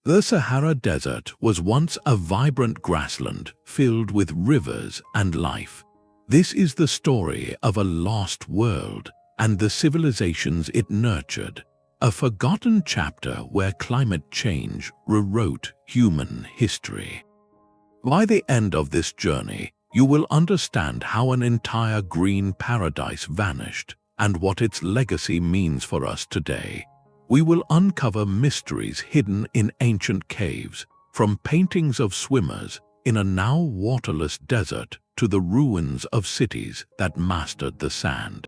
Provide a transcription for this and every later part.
The Sahara Desert was once a vibrant grassland filled with rivers and life. This is the story of a lost world and the civilizations it nurtured, a forgotten chapter where climate change rewrote human history. By the end of this journey, you will understand how an entire green paradise vanished and what its legacy means for us today. We will uncover mysteries hidden in ancient caves, from paintings of swimmers in a now waterless desert to the ruins of cities that mastered the sand.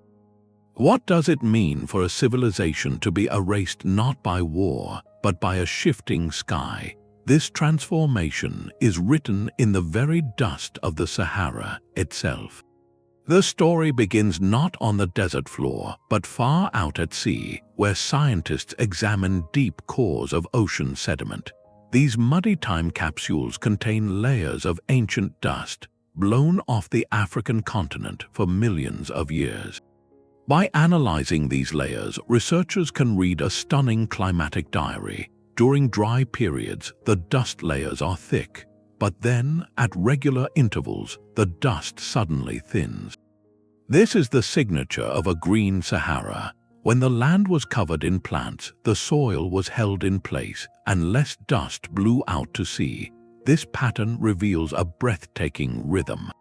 What does it mean for a civilization to be erased not by war, but by a shifting sky? This transformation is written in the very dust of the Sahara itself. The story begins not on the desert floor, but far out at sea, where scientists examine deep cores of ocean sediment. These muddy time capsules contain layers of ancient dust, blown off the African continent for millions of years. By analyzing these layers, researchers can read a stunning climatic diary. During dry periods, the dust layers are thick, but then, at regular intervals, the dust suddenly thins. This is the signature of a green Sahara. When the land was covered in plants, the soil was held in place, and less dust blew out to sea. This pattern reveals a breathtaking rhythm.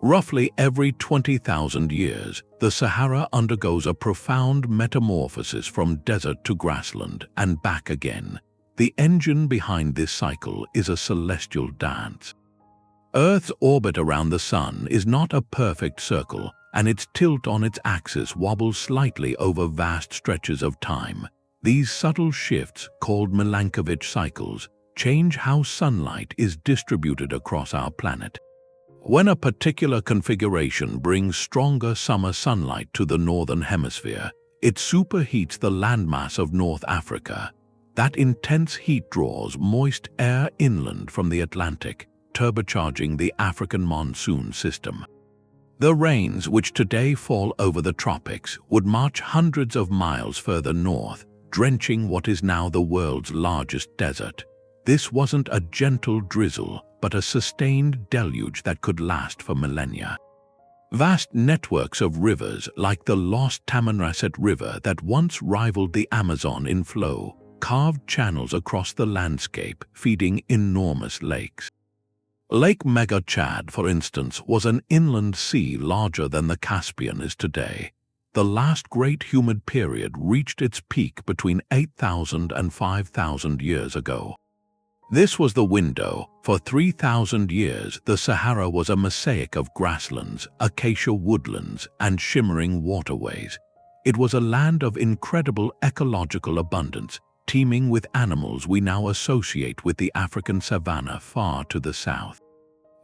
Roughly every 20,000 years, the Sahara undergoes a profound metamorphosis from desert to grassland and back again. The engine behind this cycle is a celestial dance. Earth's orbit around the Sun is not a perfect circle, and its tilt on its axis wobbles slightly over vast stretches of time. These subtle shifts, called Milankovitch cycles, change how sunlight is distributed across our planet. When a particular configuration brings stronger summer sunlight to the northern hemisphere, it superheats the landmass of North Africa. That intense heat draws moist air inland from the Atlantic, turbocharging the African monsoon system. The rains, which today fall over the tropics, would march hundreds of miles further north, drenching what is now the world's largest desert. This wasn't a gentle drizzle, but a sustained deluge that could last for millennia. Vast networks of rivers, like the lost Tamanrasset River that once rivaled the Amazon in flow, carved channels across the landscape, feeding enormous lakes. Lake Mega Chad, for instance, was an inland sea larger than the Caspian is today. The last great humid period reached its peak between 8,000 and 5,000 years ago. This was the window. For 3,000 years, the Sahara was a mosaic of grasslands, acacia woodlands, and shimmering waterways. It was a land of incredible ecological abundance, teeming with animals we now associate with the African savanna far to the south.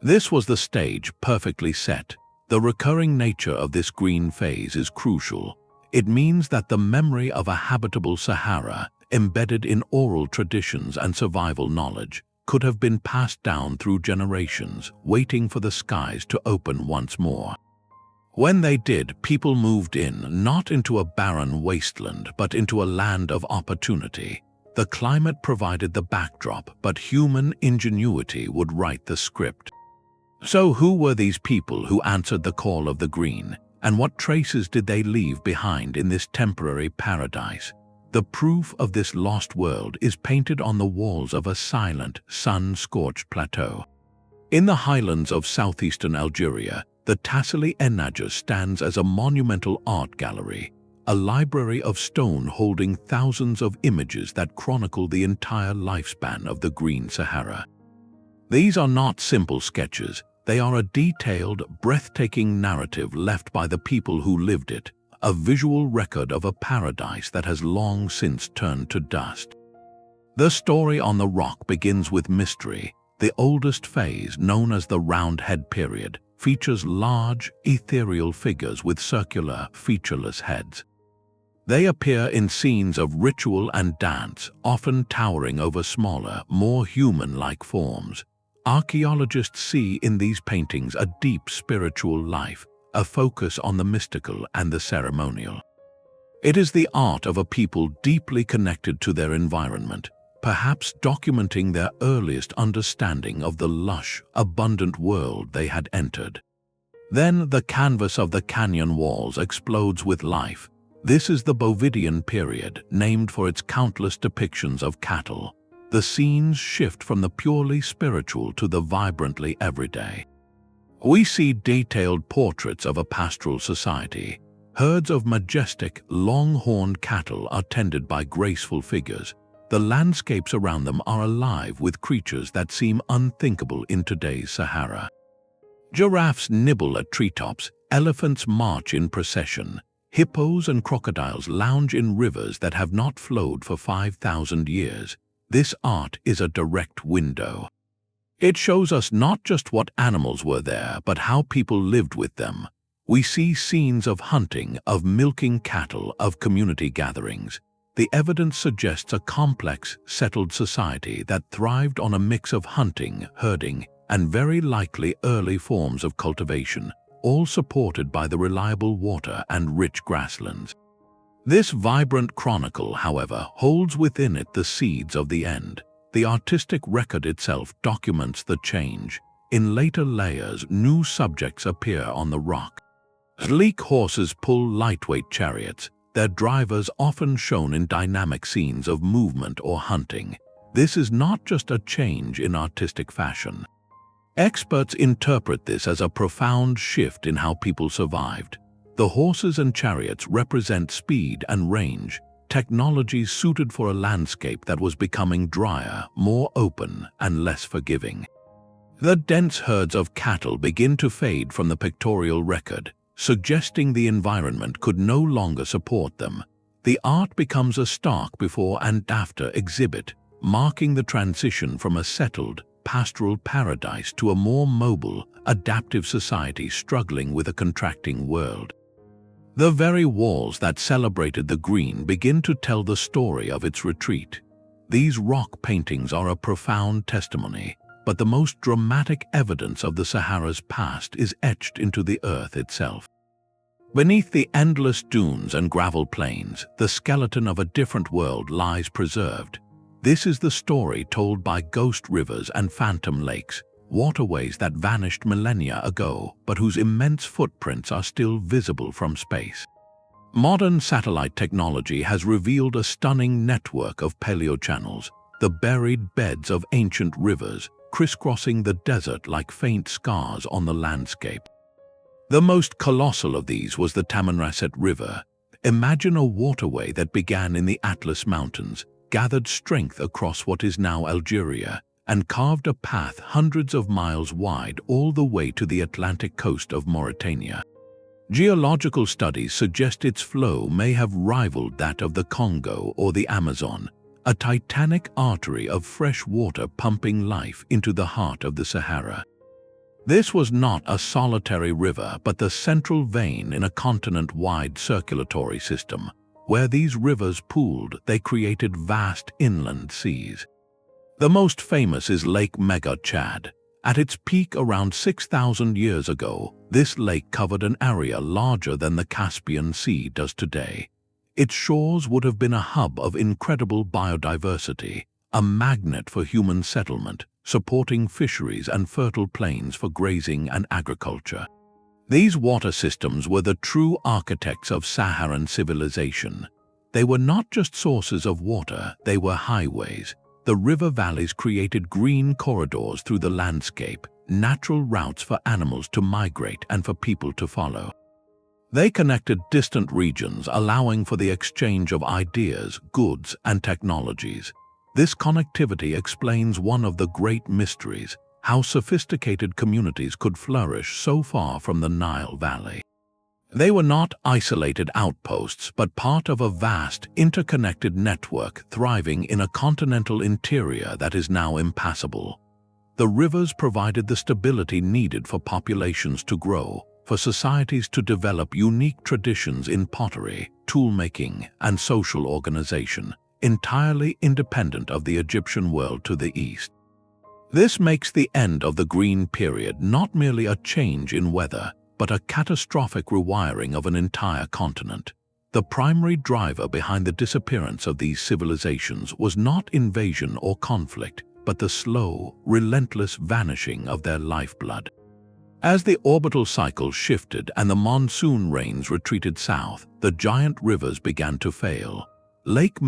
This was the stage perfectly set. The recurring nature of this green phase is crucial. It means that the memory of a habitable Sahara, embedded in oral traditions and survival knowledge, could have been passed down through generations, waiting for the skies to open once more. When they did, people moved in, not into a barren wasteland, but into a land of opportunity. The climate provided the backdrop, but human ingenuity would write the script. So who were these people who answered the call of the green, and what traces did they leave behind in this temporary paradise? The proof of this lost world is painted on the walls of a silent, sun-scorched plateau. In the highlands of southeastern Algeria, the Tassili stands as a monumental art gallery, a library of stone holding thousands of images that chronicle the entire lifespan of the Green Sahara. These are not simple sketches, they are a detailed, breathtaking narrative left by the people who lived it, a visual record of a paradise that has long since turned to dust. The story on the rock begins with mystery. The oldest phase, known as the Roundhead Period, features large, ethereal figures with circular, featureless heads. They appear in scenes of ritual and dance, often towering over smaller, more human-like forms. Archaeologists see in these paintings a deep spiritual life, a focus on the mystical and the ceremonial. It is the art of a people deeply connected to their environment, perhaps documenting their earliest understanding of the lush, abundant world they had entered. Then the canvas of the canyon walls explodes with life. This is the Bovidian period, named for its countless depictions of cattle. The scenes shift from the purely spiritual to the vibrantly everyday. We see detailed portraits of a pastoral society. Herds of majestic, long-horned cattle are tended by graceful figures. The landscapes around them are alive with creatures that seem unthinkable in today's Sahara. Giraffes nibble at treetops, elephants march in procession, hippos and crocodiles lounge in rivers that have not flowed for 5,000 years. This art is a direct window. It shows us not just what animals were there, but how people lived with them. We see scenes of hunting, of milking cattle, of community gatherings. The evidence suggests a complex, settled society that thrived on a mix of hunting, herding, and very likely early forms of cultivation, all supported by the reliable water and rich grasslands. This vibrant chronicle, however, holds within it the seeds of the end. The artistic record itself documents the change. In later layers, new subjects appear on the rock. Sleek horses pull lightweight chariots, their drivers often shown in dynamic scenes of movement or hunting. This is not just a change in artistic fashion. Experts interpret this as a profound shift in how people survived. The horses and chariots represent speed and range, technologies suited for a landscape that was becoming drier, more open, and less forgiving. The dense herds of cattle begin to fade from the pictorial record, suggesting the environment could no longer support them. The art becomes a stark before and after exhibit, marking the transition from a settled, pastoral paradise to a more mobile, adaptive society struggling with a contracting world. The very walls that celebrated the green begin to tell the story of its retreat. These rock paintings are a profound testimony, but the most dramatic evidence of the Sahara's past is etched into the earth itself. Beneath the endless dunes and gravel plains, the skeleton of a different world lies preserved. This is the story told by ghost rivers and phantom lakes, waterways that vanished millennia ago, but whose immense footprints are still visible from space. Modern satellite technology has revealed a stunning network of paleochannels, the buried beds of ancient rivers, crisscrossing the desert like faint scars on the landscape. The most colossal of these was the Tamanrasset River. Imagine a waterway that began in the Atlas Mountains, gathered strength across what is now Algeria, and carved a path hundreds of miles wide all the way to the Atlantic coast of Mauritania. Geological studies suggest its flow may have rivaled that of the Congo or the Amazon, a titanic artery of fresh water pumping life into the heart of the Sahara. This was not a solitary river, but the central vein in a continent-wide circulatory system. Where these rivers pooled, they created vast inland seas. The most famous is Lake Mega Chad. At its peak around 6,000 years ago, this lake covered an area larger than the Caspian Sea does today. Its shores would have been a hub of incredible biodiversity, a magnet for human settlement, supporting fisheries and fertile plains for grazing and agriculture. These water systems were the true architects of Saharan civilization. They were not just sources of water, they were highways. The river valleys created green corridors through the landscape, natural routes for animals to migrate and for people to follow. They connected distant regions, allowing for the exchange of ideas, goods, and technologies. This connectivity explains one of the great mysteries: how sophisticated communities could flourish so far from the Nile Valley. They were not isolated outposts, but part of a vast, interconnected network thriving in a continental interior that is now impassable. The rivers provided the stability needed for populations to grow, for societies to develop unique traditions in pottery, toolmaking, and social organization, entirely independent of the Egyptian world to the east. This makes the end of the Green Period not merely a change in weather, but a catastrophic rewiring of an entire continent. The primary driver behind the disappearance of these civilizations was not invasion or conflict, but the slow, relentless vanishing of their lifeblood. As the orbital cycle shifted and the monsoon rains retreated south, the giant rivers began to fail. Lake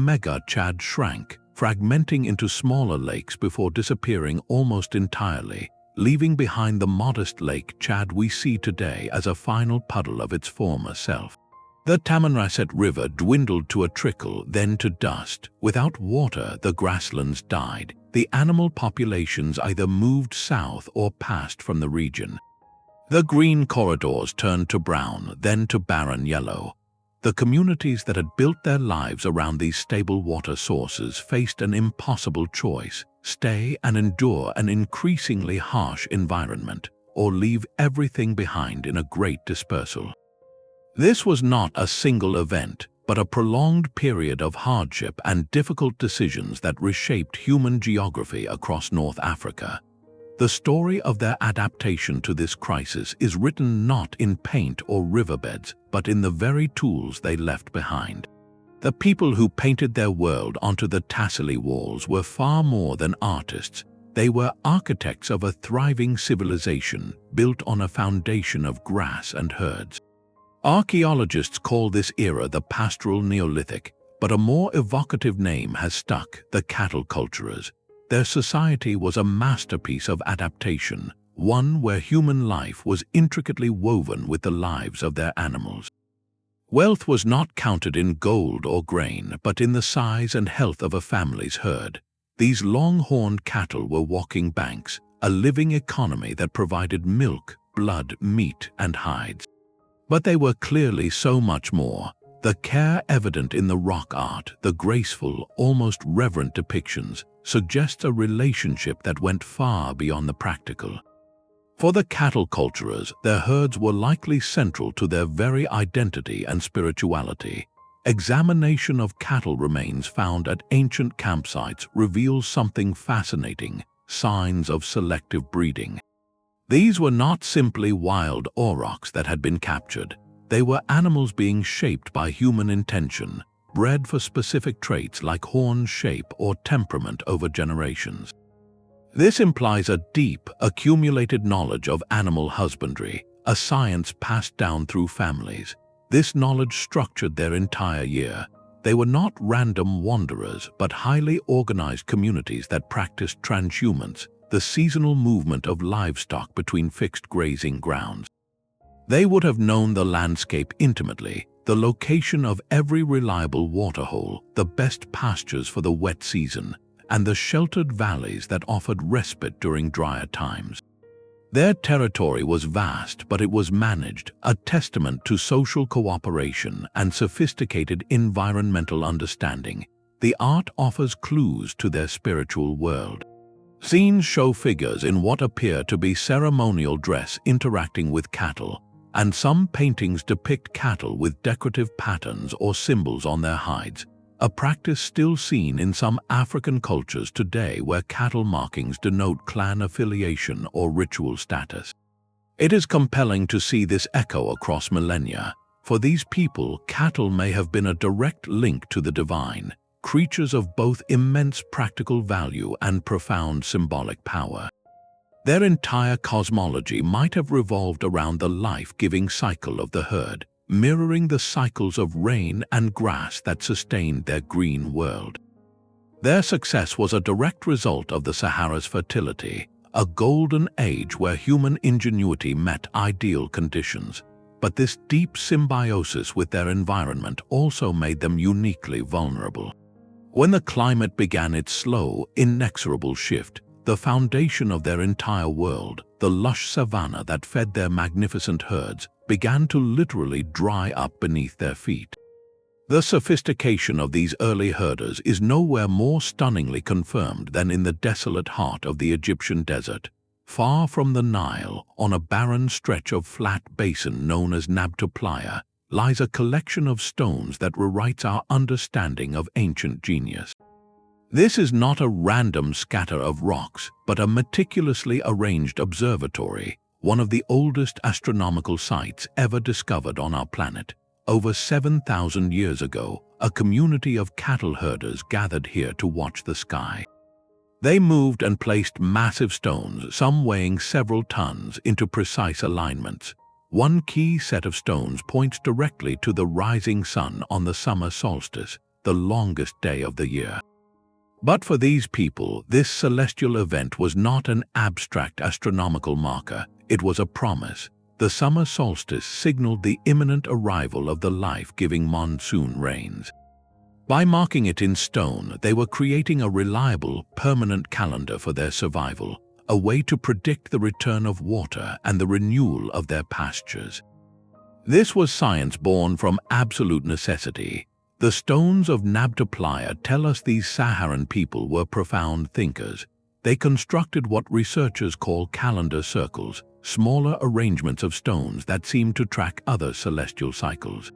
Chad shrank, fragmenting into smaller lakes before disappearing almost entirely, leaving behind the modest Lake Chad we see today as a final puddle of its former self. The Tamanrasset River dwindled to a trickle, then to dust. Without water, the grasslands died. The animal populations either moved south or passed from the region. The green corridors turned to brown, then to barren yellow. The communities that had built their lives around these stable water sources faced an impossible choice: stay and endure an increasingly harsh environment, or leave everything behind in a great dispersal. This was not a single event, but a prolonged period of hardship and difficult decisions that reshaped human geography across North Africa. The story of their adaptation to this crisis is written not in paint or riverbeds, but in the very tools they left behind. The people who painted their world onto the Tassili walls were far more than artists. They were architects of a thriving civilization built on a foundation of grass and herds. Archaeologists call this era the pastoral Neolithic, but a more evocative name has stuck: the cattle culturers. Their society was a masterpiece of adaptation, one where human life was intricately woven with the lives of their animals. Wealth was not counted in gold or grain, but in the size and health of a family's herd. These long-horned cattle were walking banks, a living economy that provided milk, blood, meat, and hides. But they were clearly so much more. The care evident in the rock art, the graceful, almost reverent depictions, suggests a relationship that went far beyond the practical. For the cattle culturers, their herds were likely central to their very identity and spirituality. Examination of cattle remains found at ancient campsites reveals something fascinating: signs of selective breeding. These were not simply wild aurochs that had been captured. They were animals being shaped by human intention, bred for specific traits like horn shape or temperament over generations. This implies a deep, accumulated knowledge of animal husbandry, a science passed down through families. This knowledge structured their entire year. They were not random wanderers, but highly organized communities that practiced transhumance, the seasonal movement of livestock between fixed grazing grounds. They would have known the landscape intimately, the location of every reliable waterhole, the best pastures for the wet season, and the sheltered valleys that offered respite during drier times. Their territory was vast, but it was managed, a testament to social cooperation and sophisticated environmental understanding. The art offers clues to their spiritual world. Scenes show figures in what appear to be ceremonial dress interacting with cattle, and some paintings depict cattle with decorative patterns or symbols on their hides, a practice still seen in some African cultures today where cattle markings denote clan affiliation or ritual status. It is compelling to see this echo across millennia. For these people, cattle may have been a direct link to the divine, creatures of both immense practical value and profound symbolic power. Their entire cosmology might have revolved around the life-giving cycle of the herd, mirroring the cycles of rain and grass that sustained their green world. Their success was a direct result of the Sahara's fertility, a golden age where human ingenuity met ideal conditions. But this deep symbiosis with their environment also made them uniquely vulnerable. When the climate began its slow, inexorable shift, the foundation of their entire world, the lush savanna that fed their magnificent herds, began to literally dry up beneath their feet. The sophistication of these early herders is nowhere more stunningly confirmed than in the desolate heart of the Egyptian desert. Far from the Nile, on a barren stretch of flat basin known as Nabta Playa, lies a collection of stones that rewrites our understanding of ancient genius. This is not a random scatter of rocks, but a meticulously arranged observatory, one of the oldest astronomical sites ever discovered on our planet. over 7,000 years ago, a community of cattle herders gathered here to watch the sky. They moved and placed massive stones, some weighing several tons, into precise alignments. One key set of stones points directly to the rising sun on the summer solstice, the longest day of the year. But for these people, this celestial event was not an abstract astronomical marker, it was a promise. The summer solstice signaled the imminent arrival of the life-giving monsoon rains. By marking it in stone, they were creating a reliable, permanent calendar for their survival, a way to predict the return of water and the renewal of their pastures. This was science born from absolute necessity. The stones of Nabta Playa tell us these Saharan people were profound thinkers. They constructed what researchers call calendar circles, smaller arrangements of stones that seem to track other celestial cycles.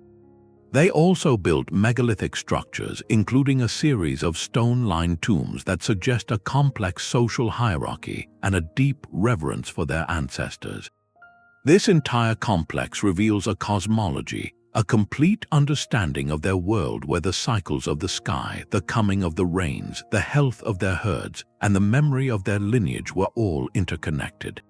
They also built megalithic structures, including a series of stone-lined tombs that suggest a complex social hierarchy and a deep reverence for their ancestors. This entire complex reveals a cosmology, a complete understanding of their world where the cycles of the sky, the coming of the rains, the health of their herds, and the memory of their lineage were all interconnected.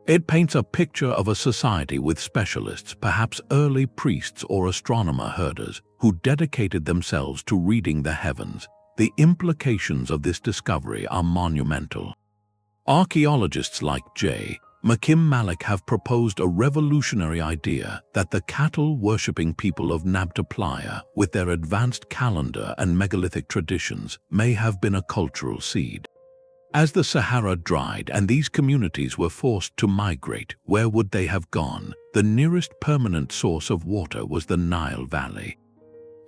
It paints a picture of a society with specialists, perhaps early priests or astronomer herders, who dedicated themselves to reading the heavens. The implications of this discovery are monumental. Archaeologists like J. Makim Malik have proposed a revolutionary idea that the cattle-worshipping people of Nabta Playa, with their advanced calendar and megalithic traditions, may have been a cultural seed. As the Sahara dried and these communities were forced to migrate, where would they have gone? The nearest permanent source of water was the Nile Valley.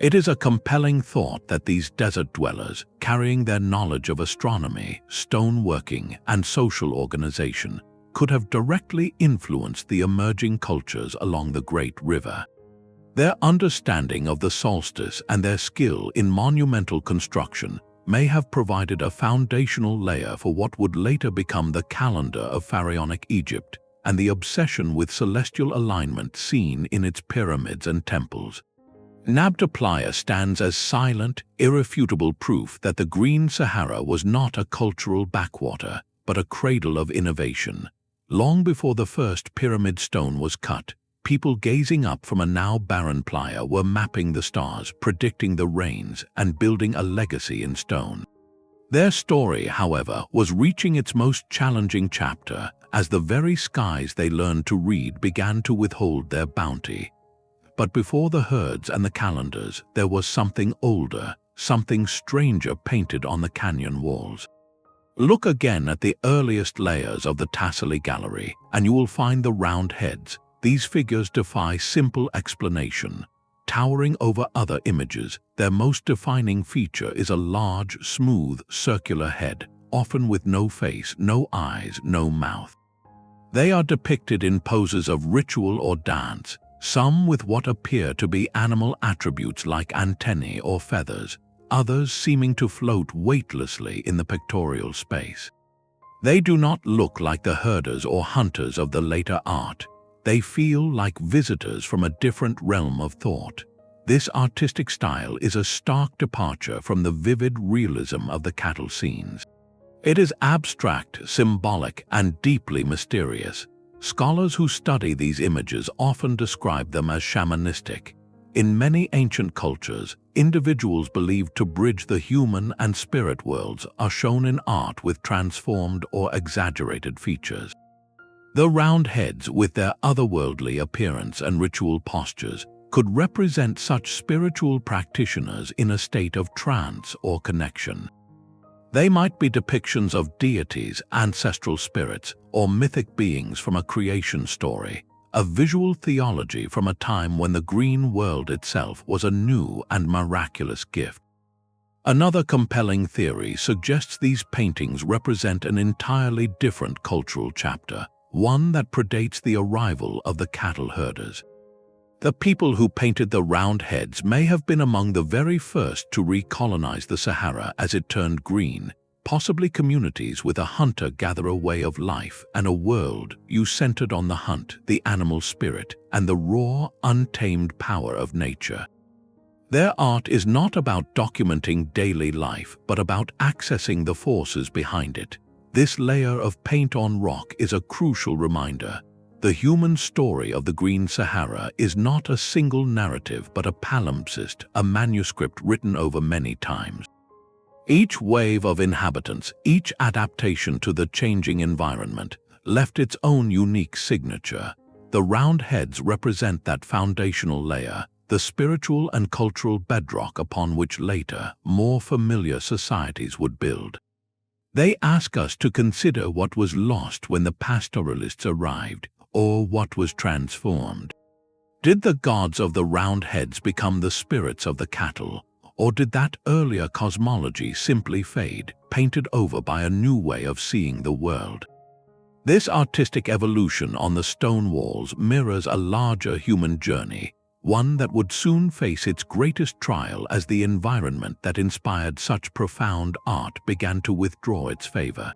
It is a compelling thought that these desert dwellers, carrying their knowledge of astronomy, stoneworking, and social organization, could have directly influenced the emerging cultures along the Great River. Their understanding of the solstice and their skill in monumental construction may have provided a foundational layer for what would later become the calendar of pharaonic Egypt and the obsession with celestial alignment seen in its pyramids and temples. Nabta Playa stands as silent, irrefutable proof that the Green Sahara was not a cultural backwater, but a cradle of innovation. Long before the first pyramid stone was cut, people gazing up from a now barren playa were mapping the stars, predicting the rains, and building a legacy in stone. Their story, however, was reaching its most challenging chapter as the very skies they learned to read began to withhold their bounty. But before the herds and the calendars, there was something older, something stranger painted on the canyon walls. Look again at the earliest layers of the Tassili gallery, and you will find the round heads. These figures defy simple explanation. Towering over other images, their most defining feature is a large, smooth, circular head, often with no face, no eyes, no mouth. They are depicted in poses of ritual or dance, some with what appear to be animal attributes like antennae or feathers, others seeming to float weightlessly in the pictorial space. They do not look like the herders or hunters of the later art. They feel like visitors from a different realm of thought. This artistic style is a stark departure from the vivid realism of the cattle scenes. It is abstract, symbolic, and deeply mysterious. Scholars who study these images often describe them as shamanistic. In many ancient cultures, individuals believed to bridge the human and spirit worlds are shown in art with transformed or exaggerated features. The round heads, with their otherworldly appearance and ritual postures, could represent such spiritual practitioners in a state of trance or connection. They might be depictions of deities, ancestral spirits, or mythic beings from a creation story, a visual theology from a time when the green world itself was a new and miraculous gift. Another compelling theory suggests these paintings represent an entirely different cultural chapter, one that predates the arrival of the cattle herders. The people who painted the round heads may have been among the very first to recolonize the Sahara as it turned green, possibly communities with a hunter-gatherer way of life and a world centered on the hunt, the animal spirit, and the raw, untamed power of nature. Their art is not about documenting daily life, but about accessing the forces behind it. This layer of paint on rock is a crucial reminder. The human story of the Green Sahara is not a single narrative, but a palimpsest, a manuscript written over many times. Each wave of inhabitants, each adaptation to the changing environment, left its own unique signature. The round heads represent that foundational layer, the spiritual and cultural bedrock upon which later, more familiar societies would build. They ask us to consider what was lost when the pastoralists arrived, or what was transformed. Did the gods of the round heads become the spirits of the cattle, or did that earlier cosmology simply fade, painted over by a new way of seeing the world? This artistic evolution on the stone walls mirrors a larger human journey, one that would soon face its greatest trial as the environment that inspired such profound art began to withdraw its favor.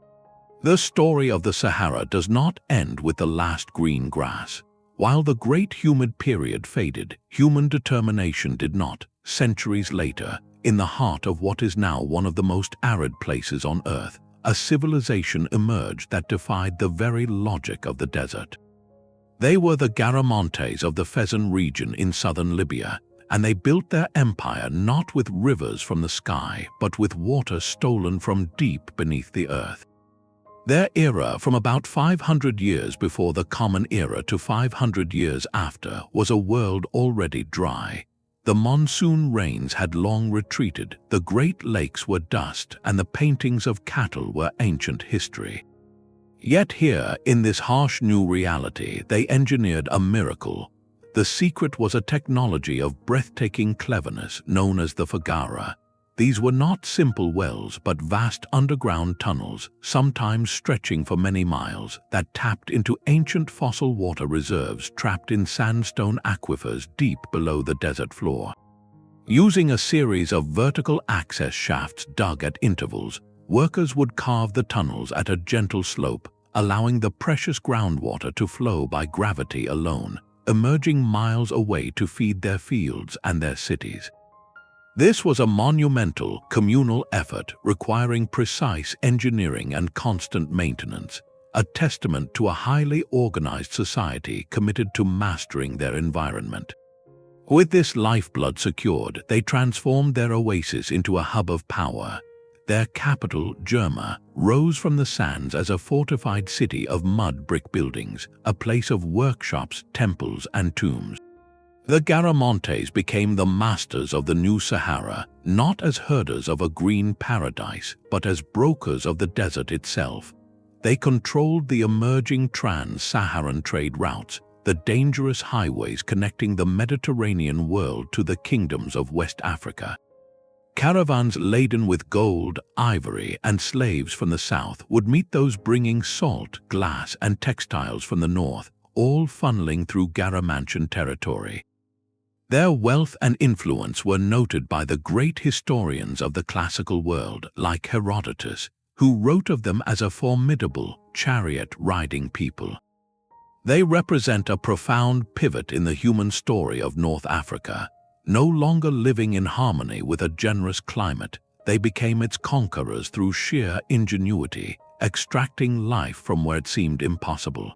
The story of the Sahara does not end with the last green grass. While the Great Humid Period faded, human determination did not. Centuries later, in the heart of what is now one of the most arid places on Earth, a civilization emerged that defied the very logic of the desert. They were the Garamantes of the Fezzan region in southern Libya, and they built their empire not with rivers from the sky, but with water stolen from deep beneath the earth. Their era, from about 500 years before the Common Era to 500 years after, was a world already dry. The monsoon rains had long retreated, the Great Lakes were dust, and the paintings of cattle were ancient history. Yet here, in this harsh new reality, they engineered a miracle. The secret was a technology of breathtaking cleverness known as the Fezzan. These were not simple wells, but vast underground tunnels, sometimes stretching for many miles, that tapped into ancient fossil water reserves trapped in sandstone aquifers deep below the desert floor. Using a series of vertical access shafts dug at intervals, workers would carve the tunnels at a gentle slope, allowing the precious groundwater to flow by gravity alone, emerging miles away to feed their fields and their cities. This was a monumental, communal effort requiring precise engineering and constant maintenance, a testament to a highly organized society committed to mastering their environment. With this lifeblood secured, they transformed their oasis into a hub of power. Their capital, Jerma, rose from the sands as a fortified city of mud brick buildings, a place of workshops, temples, and tombs. The Garamantes became the masters of the new Sahara, not as herders of a green paradise, but as brokers of the desert itself. They controlled the emerging trans-Saharan trade routes, the dangerous highways connecting the Mediterranean world to the kingdoms of West Africa. Caravans laden with gold, ivory, and slaves from the south would meet those bringing salt, glass, and textiles from the north, all funneling through Garamantian territory. Their wealth and influence were noted by the great historians of the classical world, like Herodotus, who wrote of them as a formidable, chariot-riding people. They represent a profound pivot in the human story of North Africa. No longer living in harmony with a generous climate, they became its conquerors through sheer ingenuity, extracting life from where it seemed impossible.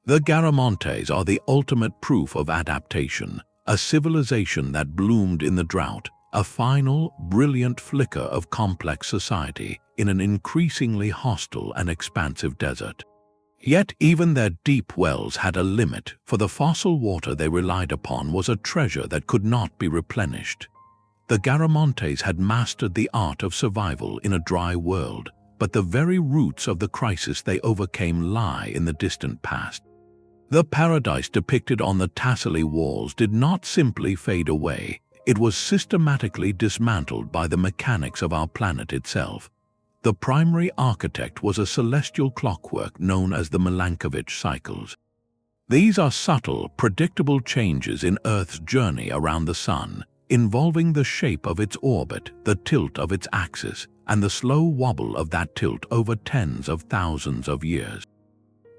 The Garamantes are the ultimate proof of adaptation, a civilization that bloomed in the drought, a final, brilliant flicker of complex society in an increasingly hostile and expansive desert. Yet even their deep wells had a limit, for the fossil water they relied upon was a treasure that could not be replenished. The Garamantes had mastered the art of survival in a dry world, but the very roots of the crisis they overcame lie in the distant past. The paradise depicted on the Tassili walls did not simply fade away, it was systematically dismantled by the mechanics of our planet itself. The primary architect was a celestial clockwork known as the Milankovitch cycles. These are subtle, predictable changes in Earth's journey around the Sun, involving the shape of its orbit, the tilt of its axis, and the slow wobble of that tilt over tens of thousands of years.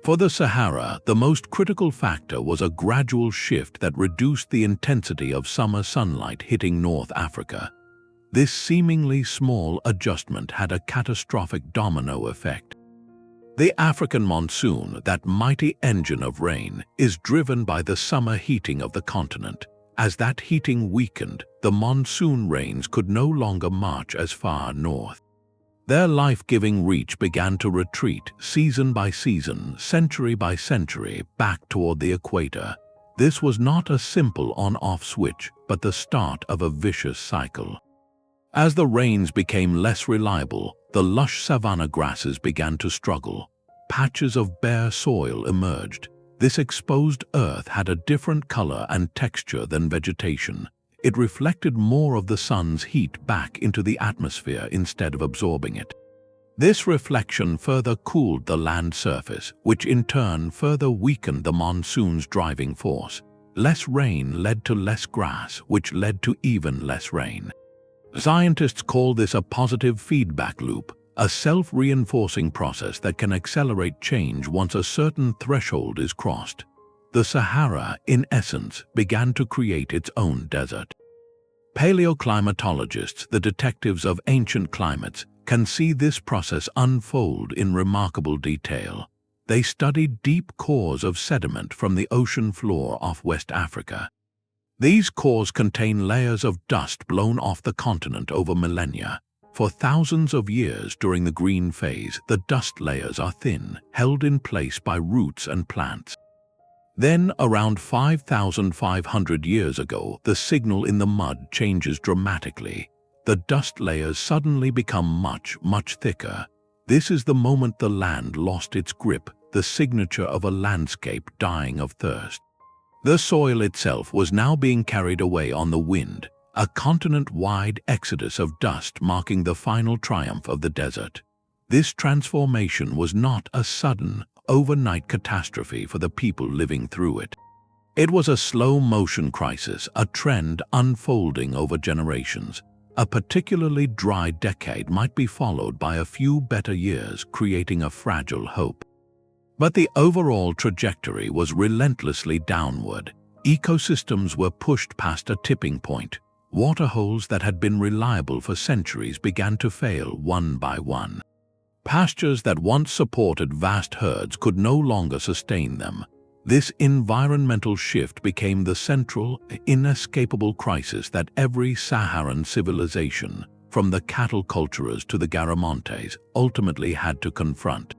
For the Sahara, the most critical factor was a gradual shift that reduced the intensity of summer sunlight hitting North Africa. This seemingly small adjustment had a catastrophic domino effect. The African monsoon, that mighty engine of rain, is driven by the summer heating of the continent. As that heating weakened, the monsoon rains could no longer march as far north. Their life-giving reach began to retreat, season by season, century by century, back toward the equator. This was not a simple on-off switch, but the start of a vicious cycle. As the rains became less reliable, the lush savanna grasses began to struggle. Patches of bare soil emerged. This exposed earth had a different color and texture than vegetation. It reflected more of the sun's heat back into the atmosphere instead of absorbing it. This reflection further cooled the land surface, which in turn further weakened the monsoon's driving force. Less rain led to less grass, which led to even less rain. Scientists call this a positive feedback loop, a self-reinforcing process that can accelerate change once a certain threshold is crossed. The Sahara, in essence, began to create its own desert. Paleoclimatologists, the detectives of ancient climates, can see this process unfold in remarkable detail. They studied deep cores of sediment from the ocean floor off West Africa. These cores contain layers of dust blown off the continent over millennia. For thousands of years during the green phase, the dust layers are thin, held in place by roots and plants. Then, around 5,500 years ago, the signal in the mud changes dramatically. The dust layers suddenly become much thicker. This is the moment the land lost its grip, the signature of a landscape dying of thirst. The soil itself was now being carried away on the wind, a continent-wide exodus of dust marking the final triumph of the desert. This transformation was not a sudden, overnight catastrophe for the people living through it. It was a slow-motion crisis, a trend unfolding over generations. A particularly dry decade might be followed by a few better years, creating a fragile hope. But the overall trajectory was relentlessly downward. Ecosystems were pushed past a tipping point. Waterholes that had been reliable for centuries began to fail one by one. Pastures that once supported vast herds could no longer sustain them. This environmental shift became the central, inescapable crisis that every Saharan civilization, from the cattle culturers to the Garamantes, ultimately had to confront.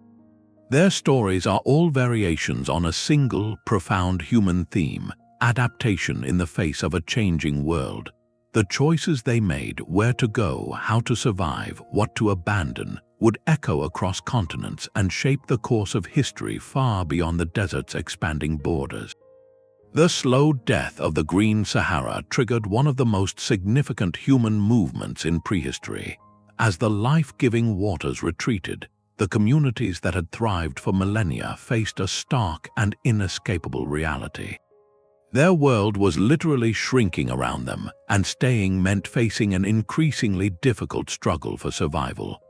Their stories are all variations on a single, profound human theme: adaptation in the face of a changing world. The choices they made, where to go, how to survive, what to abandon, would echo across continents and shape the course of history far beyond the desert's expanding borders. The slow death of the Green Sahara triggered one of the most significant human movements in prehistory. As the life-giving waters retreated, the communities that had thrived for millennia faced a stark and inescapable reality. Their world was literally shrinking around them, and staying meant facing an increasingly difficult struggle for survival.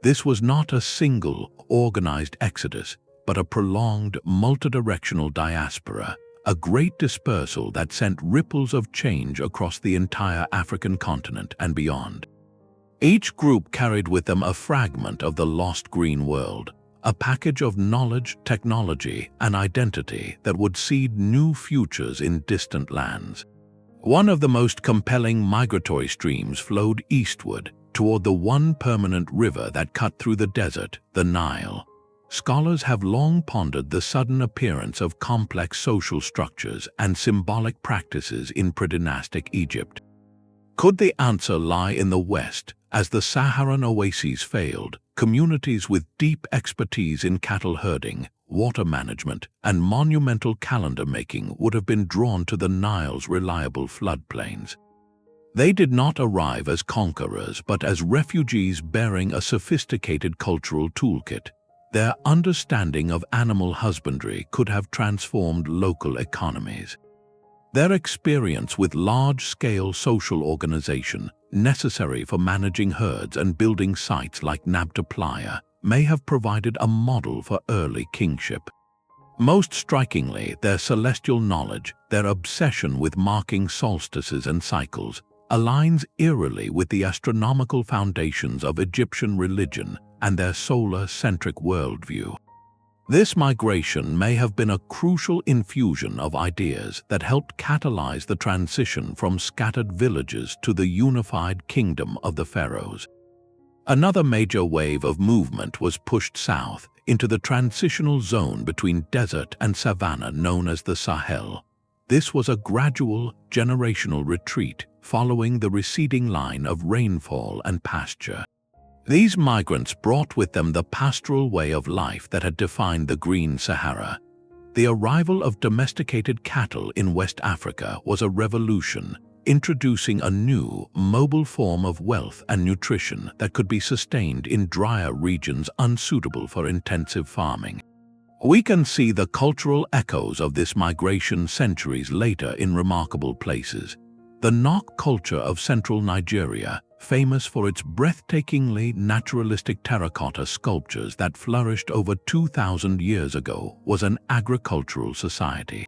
This was not a single, organized exodus, but a prolonged, multidirectional diaspora, a great dispersal that sent ripples of change across the entire African continent and beyond. Each group carried with them a fragment of the lost green world, a package of knowledge, technology, and identity that would seed new futures in distant lands. One of the most compelling migratory streams flowed eastward, toward the one permanent river that cut through the desert, the Nile. Scholars have long pondered the sudden appearance of complex social structures and symbolic practices in predynastic Egypt. Could the answer lie in the West? As the Saharan oases failed, communities with deep expertise in cattle herding, water management, and monumental calendar making would have been drawn to the Nile's reliable floodplains. They did not arrive as conquerors, but as refugees bearing a sophisticated cultural toolkit. Their understanding of animal husbandry could have transformed local economies. Their experience with large-scale social organization, necessary for managing herds and building sites like Nabta Playa, may have provided a model for early kingship. Most strikingly, their celestial knowledge, their obsession with marking solstices and cycles, aligns eerily with the astronomical foundations of Egyptian religion and their solar-centric worldview. This migration may have been a crucial infusion of ideas that helped catalyze the transition from scattered villages to the unified kingdom of the pharaohs. Another major wave of movement was pushed south into the transitional zone between desert and savanna known as the Sahel. This was a gradual, generational retreat following the receding line of rainfall and pasture. These migrants brought with them the pastoral way of life that had defined the Green Sahara. The arrival of domesticated cattle in West Africa was a revolution, introducing a new, mobile form of wealth and nutrition that could be sustained in drier regions unsuitable for intensive farming. We can see the cultural echoes of this migration centuries later in remarkable places. The Nok culture of central Nigeria, famous for its breathtakingly naturalistic terracotta sculptures that flourished over 2,000 years ago, was an agricultural society.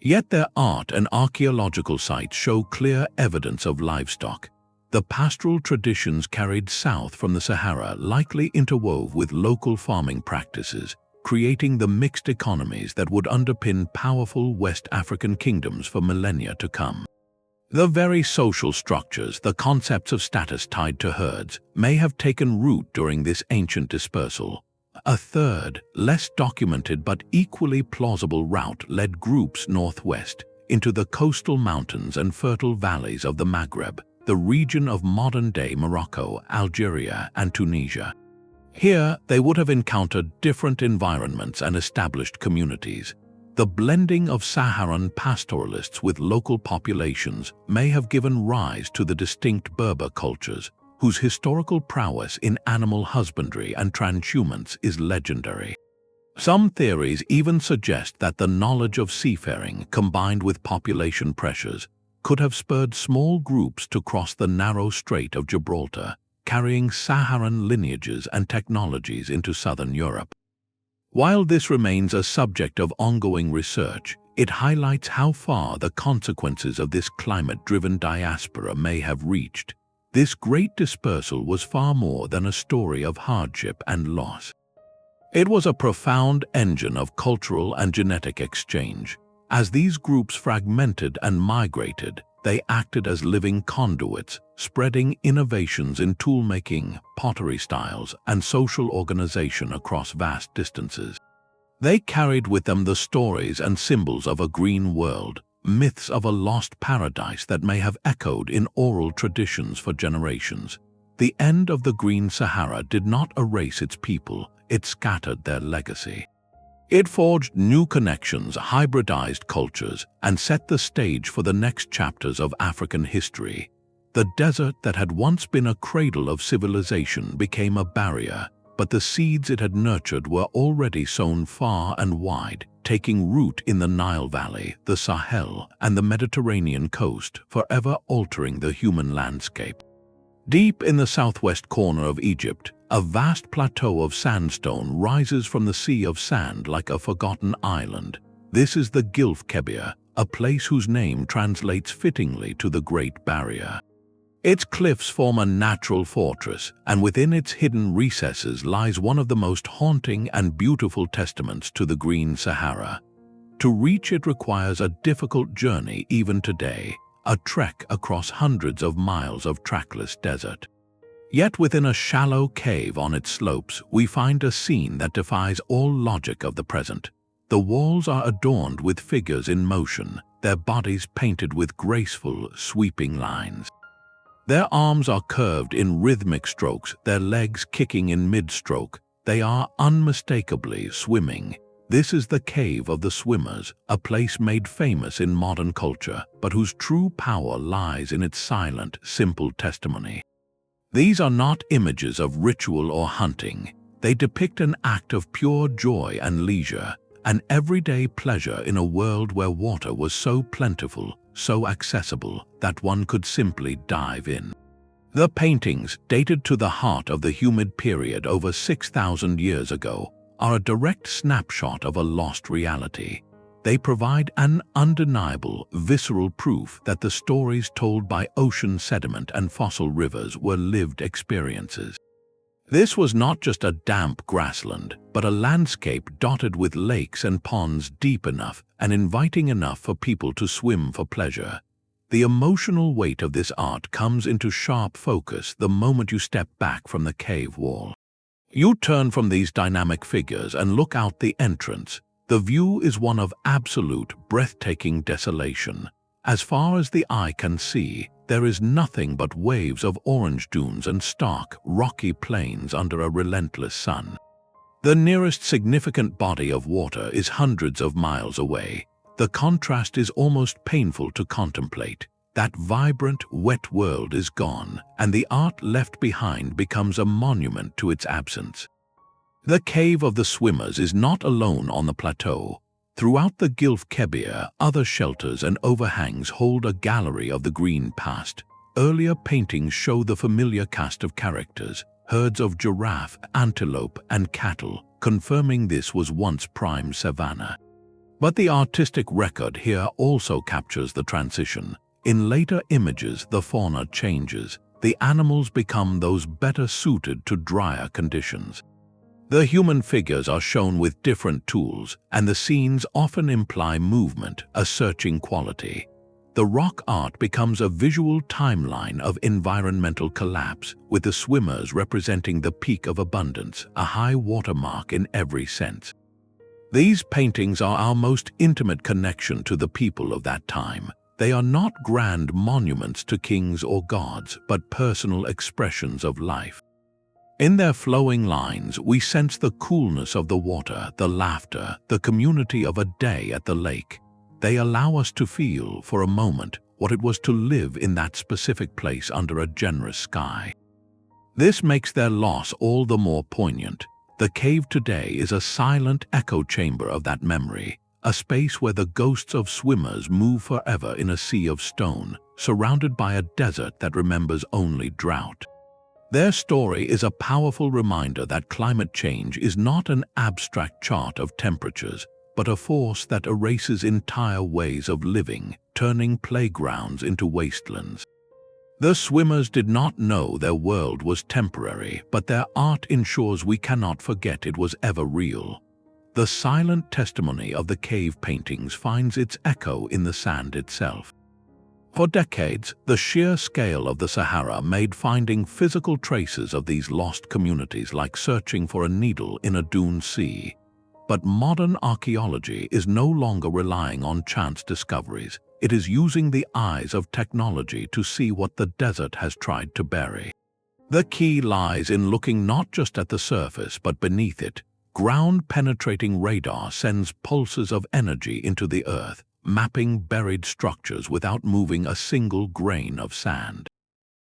Yet their art and archaeological sites show clear evidence of livestock. The pastoral traditions carried south from the Sahara likely interwove with local farming practices, creating the mixed economies that would underpin powerful West African kingdoms for millennia to come. The very social structures, the concepts of status tied to herds, may have taken root during this ancient dispersal. A third, less documented but equally plausible route led groups northwest into the coastal mountains and fertile valleys of the Maghreb, the region of modern-day Morocco, Algeria, and Tunisia. Here, they would have encountered different environments and established communities. The blending of Saharan pastoralists with local populations may have given rise to the distinct Berber cultures, whose historical prowess in animal husbandry and transhumance is legendary. Some theories even suggest that the knowledge of seafaring, combined with population pressures, could have spurred small groups to cross the narrow Strait of Gibraltar, carrying Saharan lineages and technologies into southern Europe. While this remains a subject of ongoing research, it highlights how far the consequences of this climate-driven diaspora may have reached. This great dispersal was far more than a story of hardship and loss. It was a profound engine of cultural and genetic exchange. As these groups fragmented and migrated, they acted as living conduits, spreading innovations in toolmaking, pottery styles, and social organization across vast distances. They carried with them the stories and symbols of a green world, myths of a lost paradise that may have echoed in oral traditions for generations. The end of the Green Sahara did not erase its people, it scattered their legacy. It forged new connections, hybridized cultures, and set the stage for the next chapters of African history. The desert that had once been a cradle of civilization became a barrier, but the seeds it had nurtured were already sown far and wide, taking root in the Nile Valley, the Sahel, and the Mediterranean coast, forever altering the human landscape. Deep in the southwest corner of Egypt, a vast plateau of sandstone rises from the sea of sand like a forgotten island. This is the Gilf Kebir, a place whose name translates fittingly to the Great Barrier. Its cliffs form a natural fortress, and within its hidden recesses lies one of the most haunting and beautiful testaments to the Green Sahara. To reach it requires a difficult journey even today, a trek across hundreds of miles of trackless desert. Yet within a shallow cave on its slopes, we find a scene that defies all logic of the present. The walls are adorned with figures in motion, their bodies painted with graceful, sweeping lines. Their arms are curved in rhythmic strokes, their legs kicking in mid-stroke. They are unmistakably swimming. This is the Cave of the Swimmers, a place made famous in modern culture, but whose true power lies in its silent, simple testimony. These are not images of ritual or hunting. They depict an act of pure joy and leisure, an everyday pleasure in a world where water was so plentiful, so accessible, that one could simply dive in. The paintings, dated to the heart of the humid period over 6,000 years ago, are a direct snapshot of a lost reality. They provide an undeniable, visceral proof that the stories told by ocean sediment and fossil rivers were lived experiences. This was not just a damp grassland, but a landscape dotted with lakes and ponds deep enough and inviting enough for people to swim for pleasure. The emotional weight of this art comes into sharp focus the moment you step back from the cave wall. You turn from these dynamic figures and look out the entrance. The view is one of absolute, breathtaking desolation. As far as the eye can see, there is nothing but waves of orange dunes and stark, rocky plains under a relentless sun. The nearest significant body of water is hundreds of miles away. The contrast is almost painful to contemplate. That vibrant, wet world is gone, and the art left behind becomes a monument to its absence. The Cave of the Swimmers is not alone on the plateau. Throughout the Gilf Kebir, other shelters and overhangs hold a gallery of the green past. Earlier paintings show the familiar cast of characters, herds of giraffe, antelope, and cattle, confirming this was once prime savanna. But the artistic record here also captures the transition. In later images, the fauna changes. The animals become those better suited to drier conditions. The human figures are shown with different tools, and the scenes often imply movement, a searching quality. The rock art becomes a visual timeline of environmental collapse, with the swimmers representing the peak of abundance, a high watermark in every sense. These paintings are our most intimate connection to the people of that time. They are not grand monuments to kings or gods, but personal expressions of life. In their flowing lines, we sense the coolness of the water, the laughter, the community of a day at the lake. They allow us to feel, for a moment, what it was to live in that specific place under a generous sky. This makes their loss all the more poignant. The cave today is a silent echo chamber of that memory, a space where the ghosts of swimmers move forever in a sea of stone, surrounded by a desert that remembers only drought. Their story is a powerful reminder that climate change is not an abstract chart of temperatures, but a force that erases entire ways of living, turning playgrounds into wastelands. The swimmers did not know their world was temporary, but their art ensures we cannot forget it was ever real. The silent testimony of the cave paintings finds its echo in the sand itself. For decades, the sheer scale of the Sahara made finding physical traces of these lost communities like searching for a needle in a dune sea. But modern archaeology is no longer relying on chance discoveries. It is using the eyes of technology to see what the desert has tried to bury. The key lies in looking not just at the surface but beneath it. Ground-penetrating radar sends pulses of energy into the earth, mapping buried structures without moving a single grain of sand.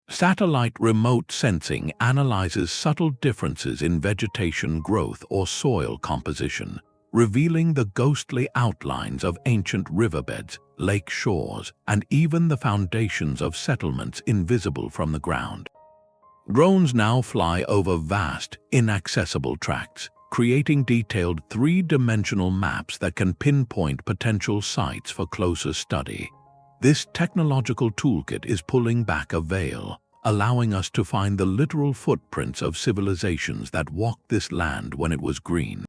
Satellite remote sensing analyzes subtle differences in vegetation growth or soil composition, revealing the ghostly outlines of ancient riverbeds, lake shores, and even the foundations of settlements invisible from the ground. Drones now fly over vast, inaccessible tracts, creating detailed three-dimensional maps that can pinpoint potential sites for closer study. This technological toolkit is pulling back a veil, allowing us to find the literal footprints of civilizations that walked this land when it was green.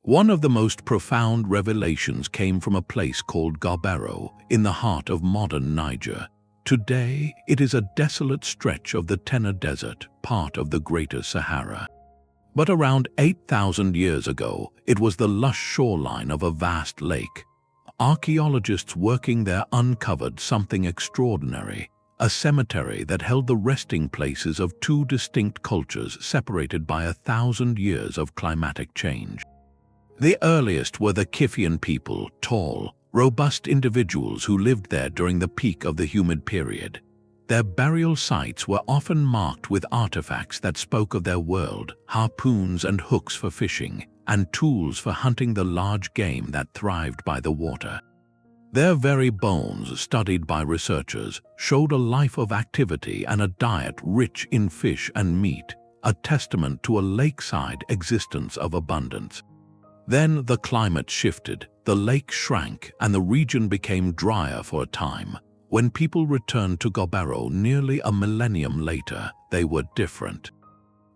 One of the most profound revelations came from a place called Gobero, in the heart of modern Niger. Today, it is a desolate stretch of the Tenor Desert, part of the Greater Sahara. But around 8,000 years ago, it was the lush shoreline of a vast lake. Archaeologists working there uncovered something extraordinary, a cemetery that held the resting places of two distinct cultures separated by 1,000 years of climatic change. The earliest were the Kiffian people, tall, robust individuals who lived there during the peak of the humid period. Their burial sites were often marked with artifacts that spoke of their world, harpoons and hooks for fishing, and tools for hunting the large game that thrived by the water. Their very bones, studied by researchers, showed a life of activity and a diet rich in fish and meat, a testament to a lakeside existence of abundance. Then the climate shifted, the lake shrank, and the region became drier for a time. When people returned to Gobero nearly a millennium later, they were different.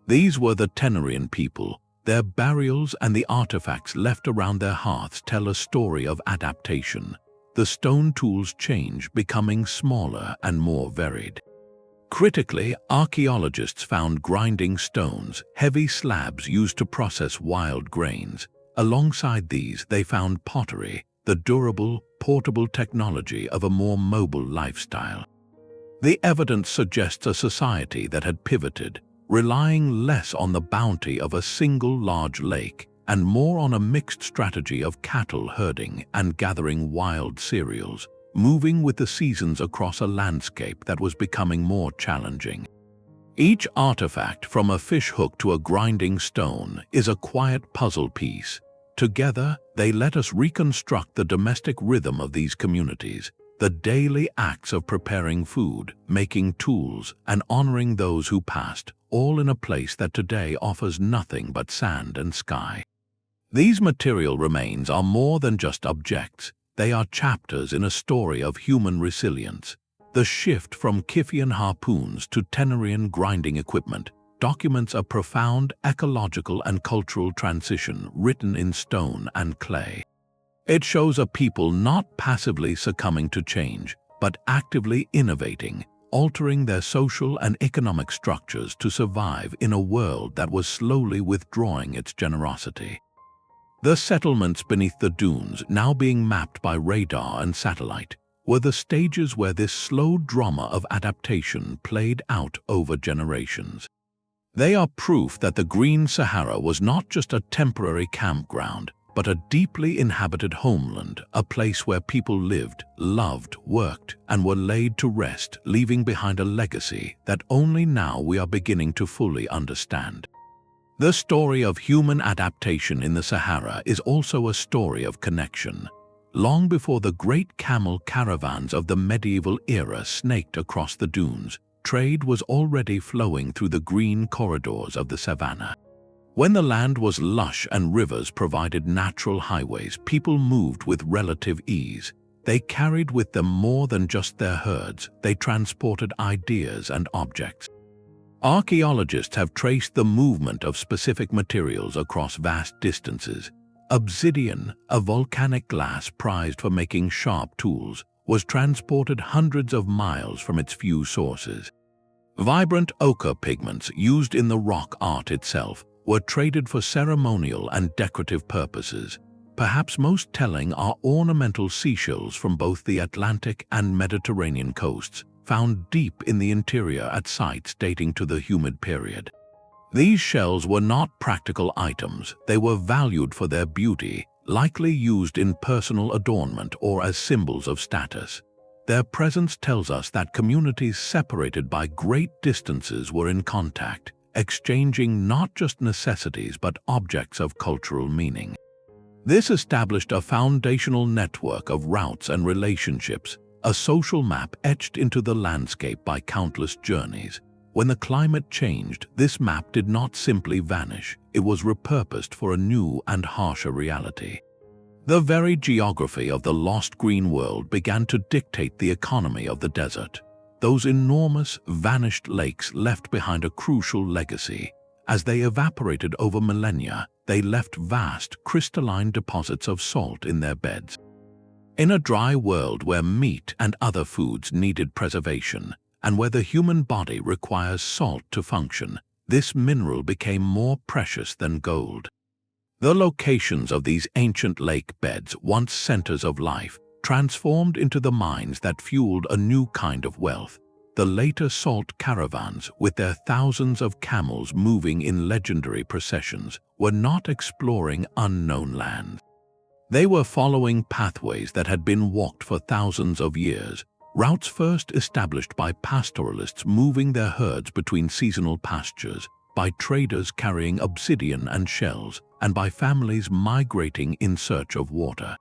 These were the Tenerian people. Their burials and the artifacts left around their hearths tell a story of adaptation. The stone tools change, becoming smaller and more varied. Critically, archaeologists found grinding stones, heavy slabs used to process wild grains. Alongside these, they found pottery, the durable, portable technology of a more mobile lifestyle. The evidence suggests a society that had pivoted, relying less on the bounty of a single large lake and more on a mixed strategy of cattle herding and gathering wild cereals, moving with the seasons across a landscape that was becoming more challenging. Each artifact, from a fish hook to a grinding stone, is a quiet puzzle piece. Together, they let us reconstruct the domestic rhythm of these communities, the daily acts of preparing food, making tools, and honoring those who passed, all in a place that today offers nothing but sand and sky. These material remains are more than just objects. They are chapters in a story of human resilience. The shift from Kiffian harpoons to Tenerian grinding equipment documents a profound ecological and cultural transition written in stone and clay. It shows a people not passively succumbing to change, but actively innovating, altering their social and economic structures to survive in a world that was slowly withdrawing its generosity. The settlements beneath the dunes, now being mapped by radar and satellite, were the stages where this slow drama of adaptation played out over generations. They are proof that the Green Sahara was not just a temporary campground, but a deeply inhabited homeland, a place where people lived, loved, worked, and were laid to rest, leaving behind a legacy that only now we are beginning to fully understand. The story of human adaptation in the Sahara is also a story of connection. Long before the great camel caravans of the medieval era snaked across the dunes, trade was already flowing through the green corridors of the savannah. When the land was lush and rivers provided natural highways, people moved with relative ease. They carried with them more than just their herds. They transported ideas and objects. Archaeologists have traced the movement of specific materials across vast distances. Obsidian, a volcanic glass prized for making sharp tools, was transported hundreds of miles from its few sources. Vibrant ochre pigments used in the rock art itself were traded for ceremonial and decorative purposes. Perhaps most telling are ornamental seashells from both the Atlantic and Mediterranean coasts, found deep in the interior at sites dating to the humid period. These shells were not practical items. They were valued for their beauty, likely used in personal adornment or as symbols of status. Their presence tells us that communities separated by great distances were in contact, exchanging not just necessities but objects of cultural meaning. This established a foundational network of routes and relationships, a social map etched into the landscape by countless journeys. When the climate changed, this map did not simply vanish. It was repurposed for a new and harsher reality. The very geography of the lost green world began to dictate the economy of the desert. Those enormous, vanished lakes left behind a crucial legacy. As they evaporated over millennia, they left vast, crystalline deposits of salt in their beds. In a dry world where meat and other foods needed preservation, and where the human body requires salt to function, this mineral became more precious than gold. The locations of these ancient lake beds, once centers of life, transformed into the mines that fueled a new kind of wealth. The later salt caravans, with their thousands of camels moving in legendary processions, were not exploring unknown lands. They were following pathways that had been walked for thousands of years, routes first established by pastoralists moving their herds between seasonal pastures, by traders carrying obsidian and shells, and by families migrating in search of water.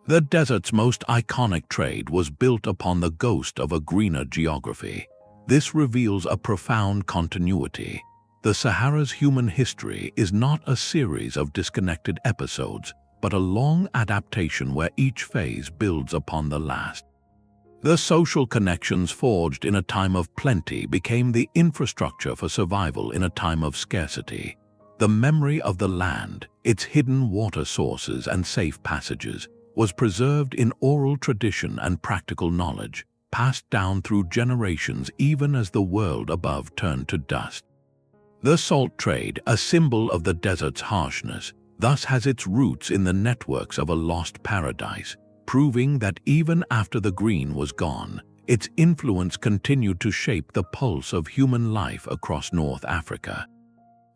The desert's most iconic trait was built upon the ghost of a greener geography. This reveals a profound continuity. The Sahara's human history is not a series of disconnected episodes, but a long adaptation where each phase builds upon the last. The social connections forged in a time of plenty became the infrastructure for survival in a time of scarcity. The memory of the land, its hidden water sources and safe passages, was preserved in oral tradition and practical knowledge, passed down through generations even as the world above turned to dust. The salt trade, a symbol of the desert's harshness, thus has its roots in the networks of a lost paradise, proving that even after the green was gone, its influence continued to shape the pulse of human life across North Africa.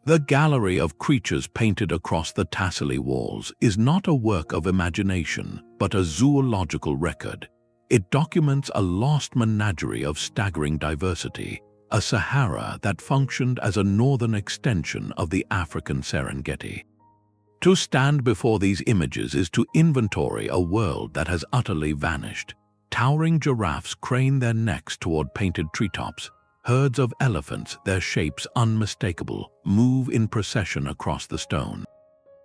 The gallery of creatures painted across the Tassili walls is not a work of imagination, but a zoological record. It documents a lost menagerie of staggering diversity, a Sahara that functioned as a northern extension of the African Serengeti. To stand before these images is to inventory a world that has utterly vanished. Towering giraffes crane their necks toward painted treetops. Herds of elephants, their shapes unmistakable, move in procession across the stone.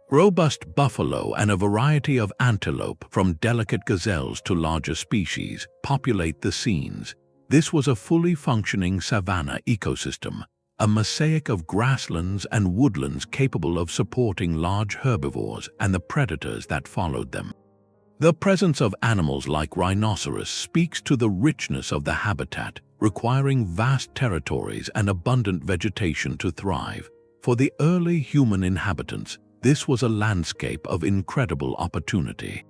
Robust buffalo and a variety of antelope, from delicate gazelles to larger species, populate the scenes. This was a fully functioning savanna ecosystem, a mosaic of grasslands and woodlands capable of supporting large herbivores and the predators that followed them. The presence of animals like rhinoceros speaks to the richness of the habitat, requiring vast territories and abundant vegetation to thrive. For the early human inhabitants, this was a landscape of incredible opportunity.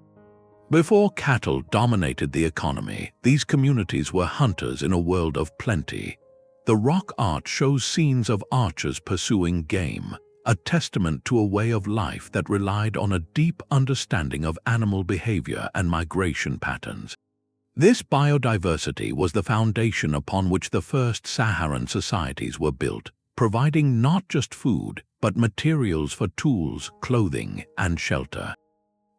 Before cattle dominated the economy, these communities were hunters in a world of plenty. The rock art shows scenes of archers pursuing game, a testament to a way of life that relied on a deep understanding of animal behavior and migration patterns. This biodiversity was the foundation upon which the first Saharan societies were built, providing not just food, but materials for tools, clothing, and shelter.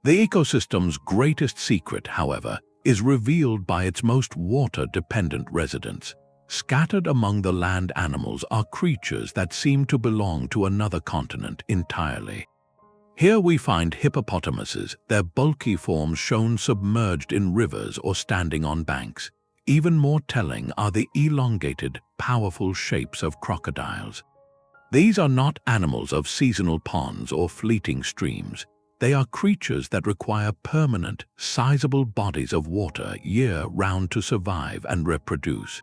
The ecosystem's greatest secret, however, is revealed by its most water-dependent residents. Scattered among the land animals are creatures that seem to belong to another continent entirely. Here we find hippopotamuses, their bulky forms shown submerged in rivers or standing on banks. Even more telling are the elongated, powerful shapes of crocodiles. These are not animals of seasonal ponds or fleeting streams. They are creatures that require permanent, sizable bodies of water year-round to survive and reproduce.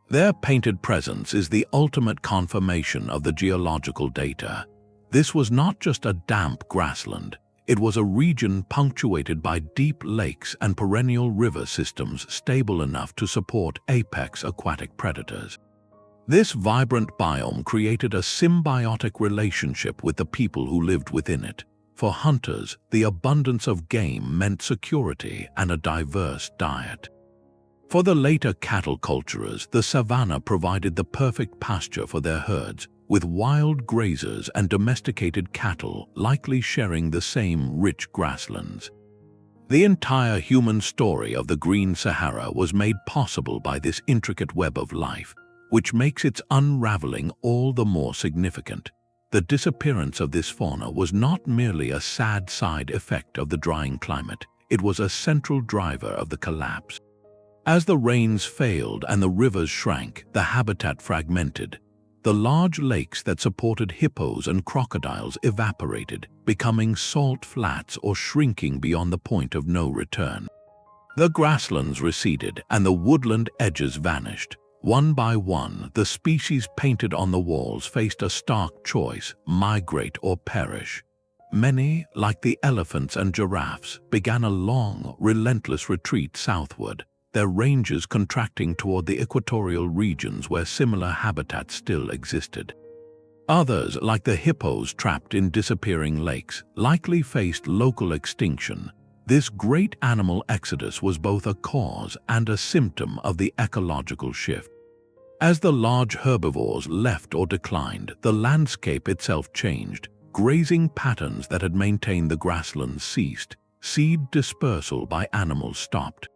Their painted presence is the ultimate confirmation of the geological data. This was not just a damp grassland. It was a region punctuated by deep lakes and perennial river systems stable enough to support apex aquatic predators. This vibrant biome created a symbiotic relationship with the people who lived within it. For hunters, the abundance of game meant security and a diverse diet. For the later cattle culturers, the savanna provided the perfect pasture for their herds, with wild grazers and domesticated cattle likely sharing the same rich grasslands. The entire human story of the Green Sahara was made possible by this intricate web of life, which makes its unraveling all the more significant. The disappearance of this fauna was not merely a sad side effect of the drying climate, it was a central driver of the collapse. As the rains failed and the rivers shrank, the habitat fragmented. The large lakes that supported hippos and crocodiles evaporated, becoming salt flats or shrinking beyond the point of no return. The grasslands receded and the woodland edges vanished. One by one, the species painted on the walls faced a stark choice: migrate or perish. Many, like the elephants and giraffes, began a long, relentless retreat southward, their ranges contracting toward the equatorial regions where similar habitats still existed. Others, like the hippos trapped in disappearing lakes, likely faced local extinction. This great animal exodus was both a cause and a symptom of the ecological shift. As the large herbivores left or declined, the landscape itself changed. grazing patterns that had maintained the grasslands ceased, seed dispersal by animals stopped.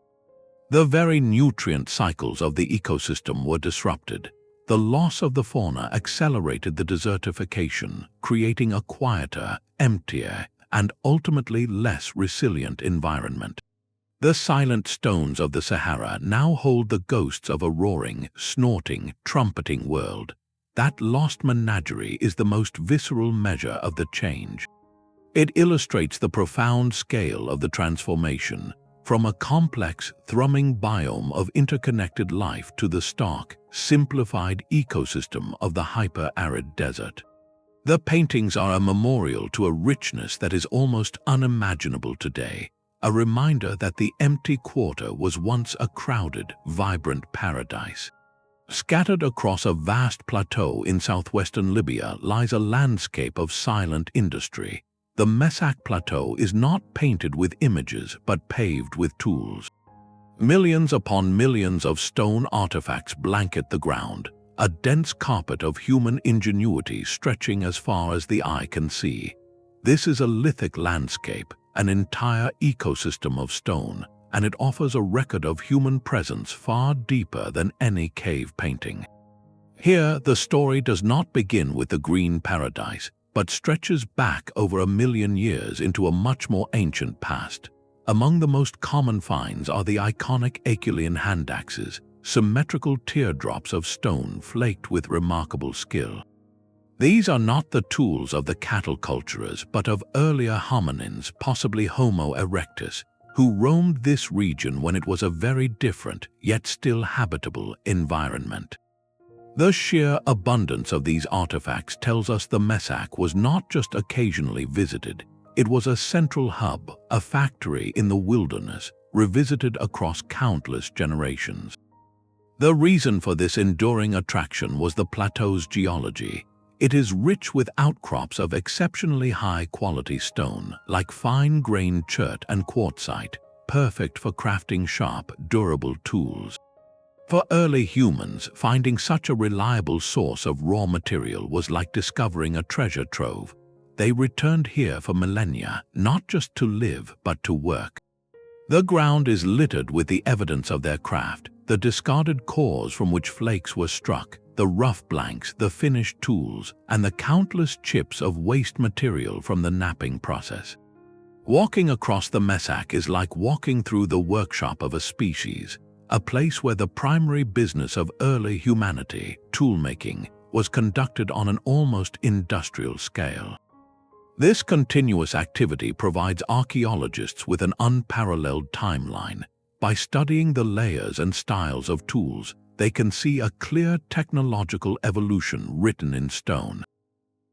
The very nutrient cycles of the ecosystem were disrupted. The loss of the fauna accelerated the desertification, creating a quieter, emptier, and ultimately less resilient environment. The silent stones of the Sahara now hold the ghosts of a roaring, snorting, trumpeting world. That lost menagerie is the most visceral measure of the change. It illustrates the profound scale of the transformation, from a complex, thrumming biome of interconnected life to the stark, simplified ecosystem of the hyper-arid desert. The paintings are a memorial to a richness that is almost unimaginable today, a reminder that the empty quarter was once a crowded, vibrant paradise. Scattered across a vast plateau in southwestern Libya lies a landscape of silent industry. The Messak Plateau is not painted with images but paved with tools. Millions upon millions of stone artifacts blanket the ground, a dense carpet of human ingenuity stretching as far as the eye can see. This is a lithic landscape, an entire ecosystem of stone, and it offers a record of human presence far deeper than any cave painting. Here, the story does not begin with the green paradise, but stretches back over 1,000,000 years into a much more ancient past. Among the most common finds are the iconic Acheulean hand axes, symmetrical teardrops of stone flaked with remarkable skill. These are not the tools of the cattle culturers, but of earlier hominins, possibly Homo erectus, who roamed this region when it was a very different, yet still habitable, environment. The sheer abundance of these artifacts tells us the Messak was not just occasionally visited, it was a central hub, a factory in the wilderness, revisited across countless generations. The reason for this enduring attraction was the plateau's geology. It is rich with outcrops of exceptionally high-quality stone, like fine-grained chert and quartzite, perfect for crafting sharp, durable tools. For early humans, finding such a reliable source of raw material was like discovering a treasure trove. They returned here for millennia, not just to live, but to work. The ground is littered with the evidence of their craft, the discarded cores from which flakes were struck, the rough blanks, the finished tools, and the countless chips of waste material from the knapping process. Walking across the Messak is like walking through the workshop of a species, a place where the primary business of early humanity, toolmaking, was conducted on an almost industrial scale. This continuous activity provides archaeologists with an unparalleled timeline. By studying the layers and styles of tools, they can see a clear technological evolution written in stone.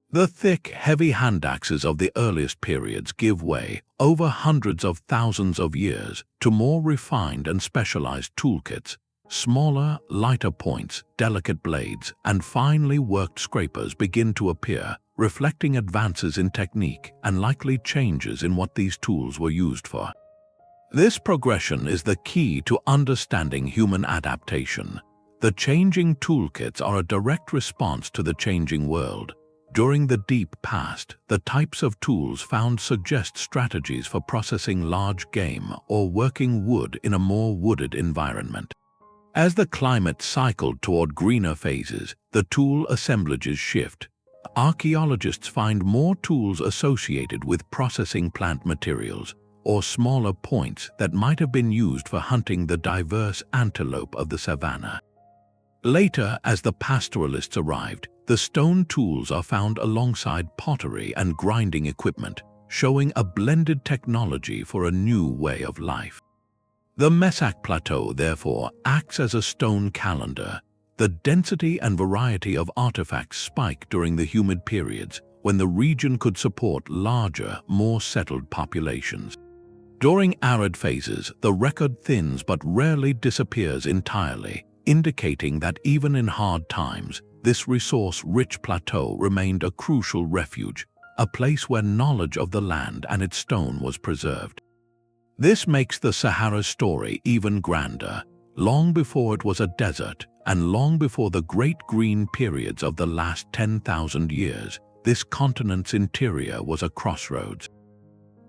The thick, heavy hand axes of the earliest periods give way, over hundreds of thousands of years, to more refined and specialized toolkits. Smaller, lighter points, delicate blades, and finely worked scrapers begin to appear, reflecting advances in technique and likely changes in what these tools were used for. This progression is the key to understanding human adaptation. The changing toolkits are a direct response to the changing world. During the deep past, the types of tools found suggest strategies for processing large game or working wood in a more wooded environment. As the climate cycled toward greener phases, the tool assemblages shift. Archaeologists find more tools associated with processing plant materials, or smaller points that might have been used for hunting the diverse antelope of the savanna. Later, as the pastoralists arrived, the stone tools are found alongside pottery and grinding equipment, showing a blended technology for a new way of life. The Messak Plateau, therefore, acts as a stone calendar. The density and variety of artifacts spike during the humid periods, when the region could support larger, more settled populations. During arid phases, the record thins but rarely disappears entirely, indicating that even in hard times, this resource-rich plateau remained a crucial refuge, a place where knowledge of the land and its stone was preserved. This makes the Sahara story even grander. Long before it was a desert, and long before the great green periods of the last 10,000 years, this continent's interior was a crossroads.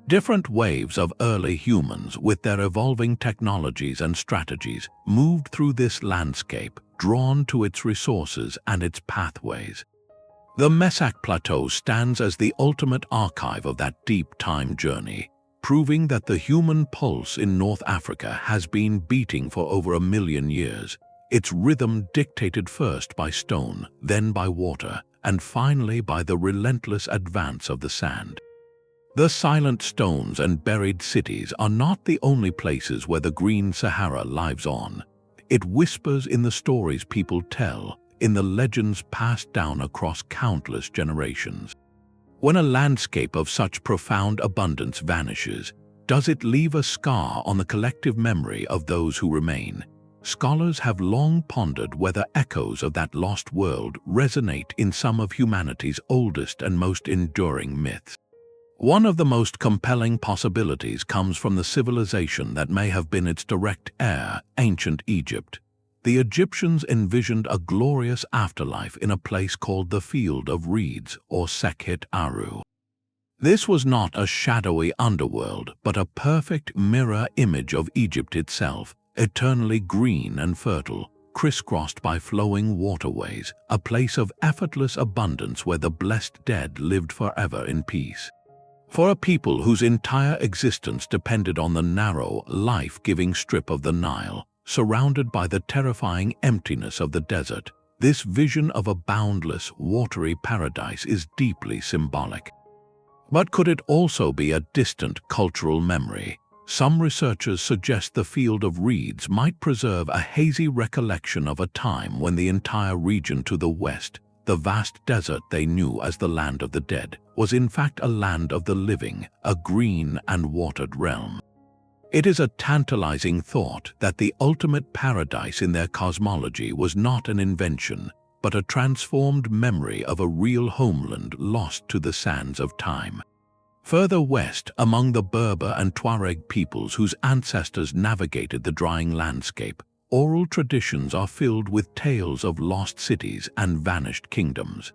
Different waves of early humans, with their evolving technologies and strategies, moved through this landscape, drawn to its resources and its pathways. The Messak Plateau stands as the ultimate archive of that deep time journey, proving that the human pulse in North Africa has been beating for over 1 million years, its rhythm dictated first by stone, then by water, and finally by the relentless advance of the sand. The silent stones and buried cities are not the only places where the green Sahara lives on. It whispers in the stories people tell, in the legends passed down across countless generations. When a landscape of such profound abundance vanishes, does it leave a scar on the collective memory of those who remain? Scholars have long pondered whether echoes of that lost world resonate in some of humanity's oldest and most enduring myths. One of the most compelling possibilities comes from the civilization that may have been its direct heir, ancient Egypt. The Egyptians envisioned a glorious afterlife in a place called the Field of Reeds, or Sekhet Aru. This was not a shadowy underworld, but a perfect mirror image of Egypt itself, eternally green and fertile, crisscrossed by flowing waterways, a place of effortless abundance where the blessed dead lived forever in peace. For a people whose entire existence depended on the narrow, life-giving strip of the Nile, surrounded by the terrifying emptiness of the desert, this vision of a boundless, watery paradise is deeply symbolic. But could it also be a distant cultural memory? Some researchers suggest the Field of Reeds might preserve a hazy recollection of a time when the entire region to the west, the vast desert they knew as the land of the dead, was in fact a land of the living, a green and watered realm. It is a tantalizing thought that the ultimate paradise in their cosmology was not an invention, but a transformed memory of a real homeland lost to the sands of time. Further west, among the Berber and Tuareg peoples whose ancestors navigated the drying landscape, oral traditions are filled with tales of lost cities and vanished kingdoms.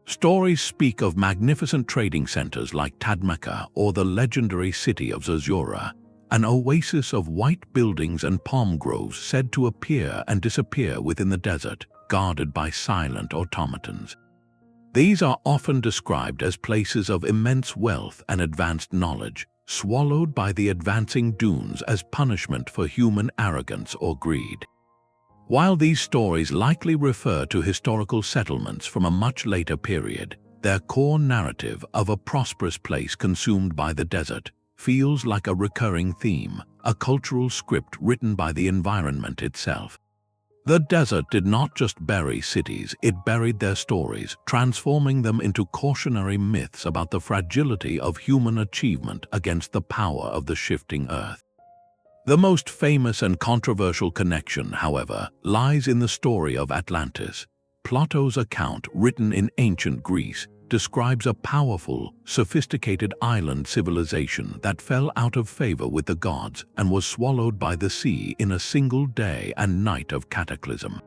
Stories speak of magnificent trading centers like Tadmeka or the legendary city of Zazura, an oasis of white buildings and palm groves said to appear and disappear within the desert, guarded by silent automatons. These are often described as places of immense wealth and advanced knowledge, swallowed by the advancing dunes as punishment for human arrogance or greed. While these stories likely refer to historical settlements from a much later period, their core narrative of a prosperous place consumed by the desert feels like a recurring theme, a cultural script written by the environment itself. The desert did not just bury cities, it buried their stories, transforming them into cautionary myths about the fragility of human achievement against the power of the shifting earth. The most famous and controversial connection, however, lies in the story of Atlantis. Plato's account, written in ancient Greece, describes a powerful, sophisticated island civilization that fell out of favor with the gods and was swallowed by the sea in a single day and night of cataclysm.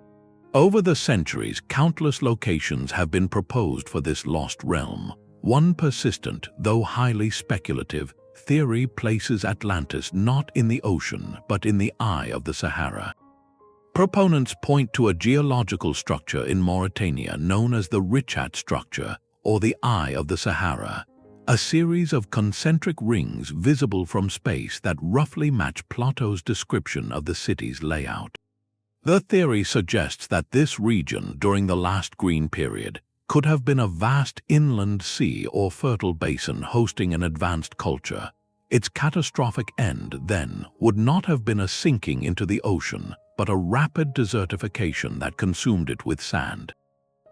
Over the centuries, countless locations have been proposed for this lost realm. One persistent, though highly speculative, theory places Atlantis not in the ocean but in the eye of the Sahara. Proponents point to a geological structure in Mauritania known as the Richat structure, or the Eye of the Sahara, a series of concentric rings visible from space that roughly match Plato's description of the city's layout. The theory suggests that this region, during the last green period, could have been a vast inland sea or fertile basin hosting an advanced culture. Its catastrophic end, then, would not have been a sinking into the ocean, but a rapid desertification that consumed it with sand.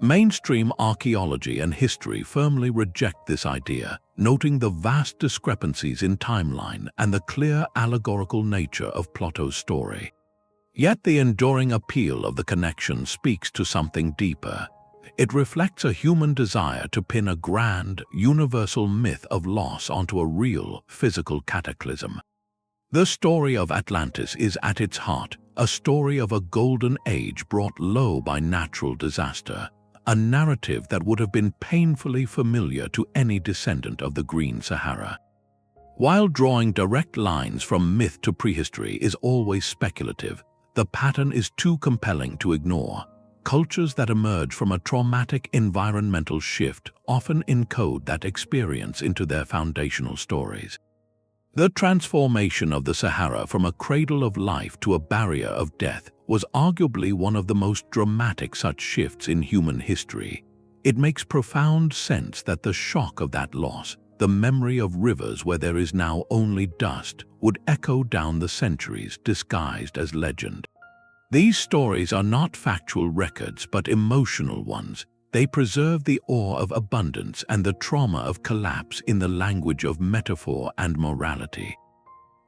Mainstream archaeology and history firmly reject this idea, noting the vast discrepancies in timeline and the clear allegorical nature of Plato's story. Yet the enduring appeal of the connection speaks to something deeper. It reflects a human desire to pin a grand, universal myth of loss onto a real, physical cataclysm. The story of Atlantis is at its heart a story of a golden age brought low by natural disaster, a narrative that would have been painfully familiar to any descendant of the Green Sahara. While drawing direct lines from myth to prehistory is always speculative, the pattern is too compelling to ignore. Cultures that emerge from a traumatic environmental shift often encode that experience into their foundational stories. The transformation of the Sahara from a cradle of life to a barrier of death was arguably one of the most dramatic such shifts in human history. It makes profound sense that the shock of that loss, the memory of rivers where there is now only dust, would echo down the centuries disguised as legend. These stories are not factual records but emotional ones. They preserve the awe of abundance and the trauma of collapse in the language of metaphor and morality.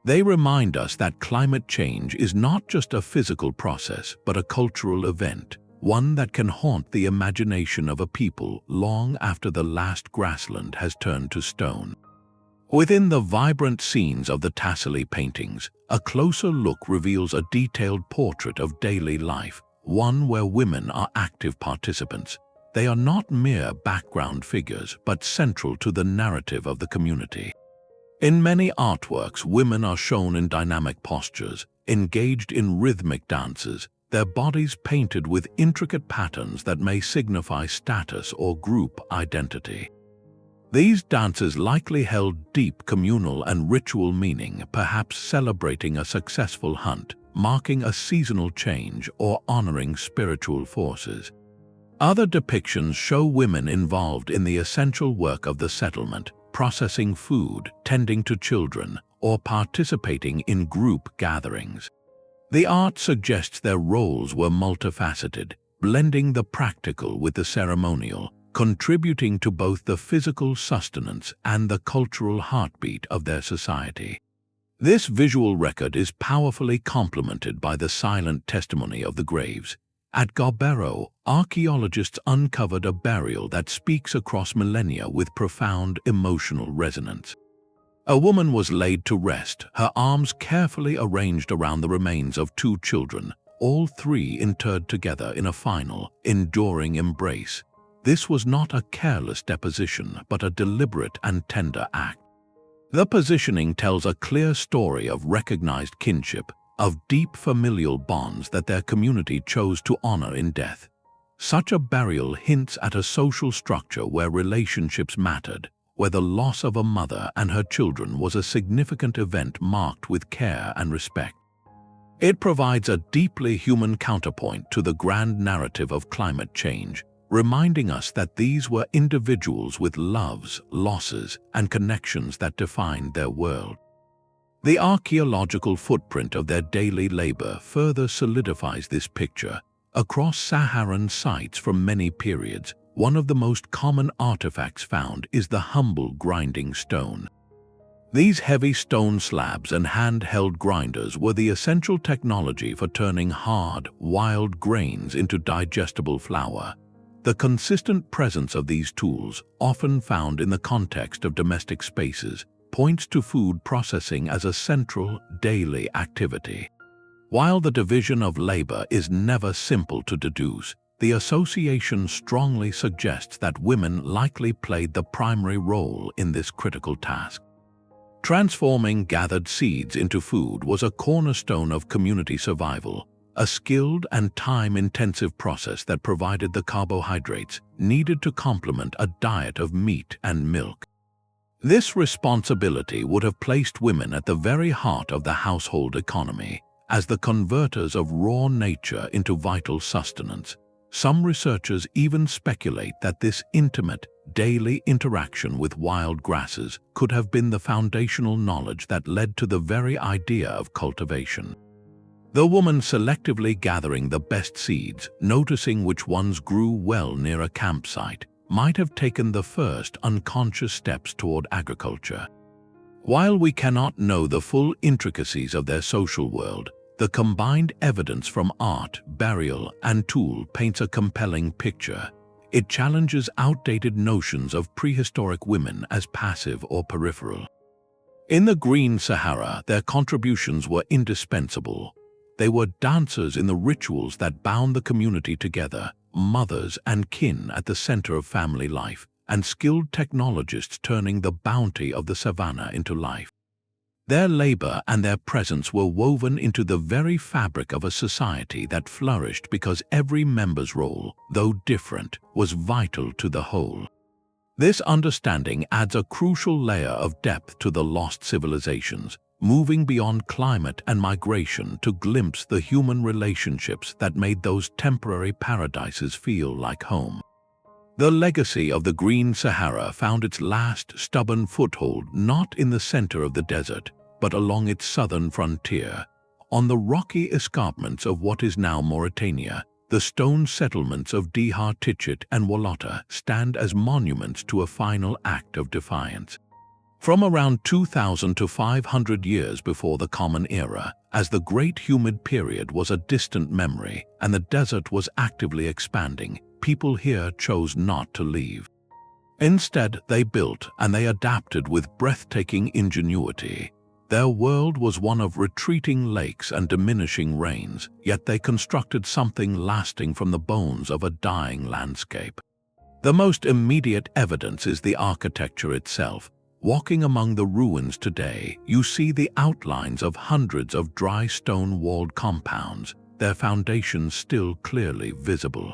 They remind us that climate change is not just a physical process but a cultural event, one that can haunt the imagination of a people long after the last grassland has turned to stone. Within the vibrant scenes of the Tassili paintings, a closer look reveals a detailed portrait of daily life, one where women are active participants. They are not mere background figures, but central to the narrative of the community. In many artworks, women are shown in dynamic postures, engaged in rhythmic dances, their bodies painted with intricate patterns that may signify status or group identity. These dances likely held deep communal and ritual meaning, perhaps celebrating a successful hunt, marking a seasonal change, or honoring spiritual forces. Other depictions show women involved in the essential work of the settlement, processing food, tending to children, or participating in group gatherings. The art suggests their roles were multifaceted, blending the practical with the ceremonial, contributing to both the physical sustenance and the cultural heartbeat of their society. This visual record is powerfully complemented by the silent testimony of the graves. At Gobero, archaeologists uncovered a burial that speaks across millennia with profound emotional resonance. A woman was laid to rest, her arms carefully arranged around the remains of two children, all three interred together in a final, enduring embrace. This was not a careless deposition, but a deliberate and tender act. The positioning tells a clear story of recognized kinship, of deep familial bonds that their community chose to honor in death. Such a burial hints at a social structure where relationships mattered, where the loss of a mother and her children was a significant event marked with care and respect. It provides a deeply human counterpoint to the grand narrative of climate change, reminding us that these were individuals with loves, losses, and connections that defined their world. The archaeological footprint of their daily labor further solidifies this picture. Across Saharan sites from many periods, one of the most common artifacts found is the humble grinding stone. These heavy stone slabs and hand-held grinders were the essential technology for turning hard, wild grains into digestible flour. The consistent presence of these tools, often found in the context of domestic spaces, points to food processing as a central, daily activity. While the division of labor is never simple to deduce, the association strongly suggests that women likely played the primary role in this critical task. Transforming gathered seeds into food was a cornerstone of community survival, a skilled and time-intensive process that provided the carbohydrates needed to complement a diet of meat and milk. This responsibility would have placed women at the very heart of the household economy, as the converters of raw nature into vital sustenance. Some researchers even speculate that this intimate, daily interaction with wild grasses could have been the foundational knowledge that led to the very idea of cultivation. The woman selectively gathering the best seeds, noticing which ones grew well near a campsite, might have taken the first unconscious steps toward agriculture. While we cannot know the full intricacies of their social world, the combined evidence from art, burial, and tool paints a compelling picture. It challenges outdated notions of prehistoric women as passive or peripheral. In the Green Sahara, their contributions were indispensable. They were dancers in the rituals that bound the community together, mothers and kin at the center of family life, and skilled technologists turning the bounty of the savanna into life. Their labor and their presence were woven into the very fabric of a society that flourished because every member's role, though different, was vital to the whole. This understanding adds a crucial layer of depth to the lost civilizations, moving beyond climate and migration to glimpse the human relationships that made those temporary paradises feel like home. The legacy of the Green Sahara found its last stubborn foothold not in the center of the desert, but along its southern frontier. On the rocky escarpments of what is now Mauritania, the stone settlements of Dhar, Tichitt, and Wallata stand as monuments to a final act of defiance. From around 2,000 to 500 years before the Common Era, as the Great Humid Period was a distant memory and the desert was actively expanding, people here chose not to leave. Instead, they built and they adapted with breathtaking ingenuity. Their world was one of retreating lakes and diminishing rains, yet they constructed something lasting from the bones of a dying landscape. The most immediate evidence is the architecture itself. Walking among the ruins today, you see the outlines of hundreds of dry stone-walled compounds, their foundations still clearly visible.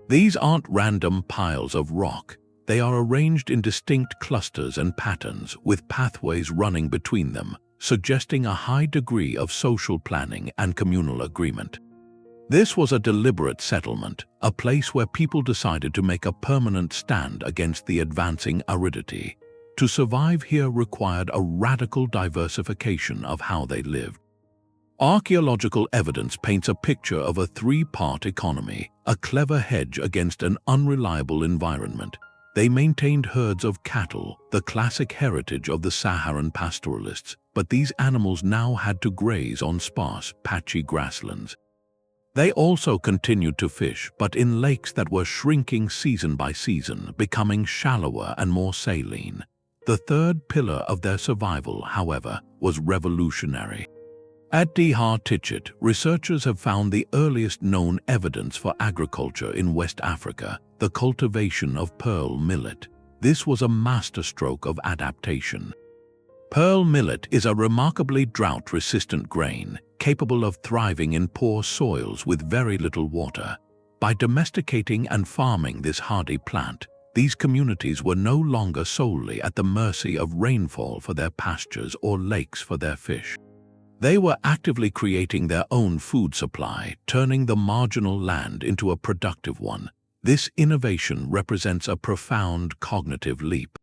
These aren't random piles of rock. They are arranged in distinct clusters and patterns, with pathways running between them, suggesting a high degree of social planning and communal agreement. This was a deliberate settlement, a place where people decided to make a permanent stand against the advancing aridity. To survive here required a radical diversification of how they lived. Archaeological evidence paints a picture of a three-part economy, a clever hedge against an unreliable environment. They maintained herds of cattle, the classic heritage of the Saharan pastoralists, but these animals now had to graze on sparse, patchy grasslands. They also continued to fish, but in lakes that were shrinking season by season, becoming shallower and more saline. The third pillar of their survival, however, was revolutionary. At Dhar, Tichitt, researchers have found the earliest known evidence for agriculture in West Africa, the cultivation of pearl millet. This was a masterstroke of adaptation. Pearl millet is a remarkably drought-resistant grain, capable of thriving in poor soils with very little water. By domesticating and farming this hardy plant, these communities were no longer solely at the mercy of rainfall for their pastures or lakes for their fish. They were actively creating their own food supply, turning the marginal land into a productive one. This innovation represents a profound cognitive leap.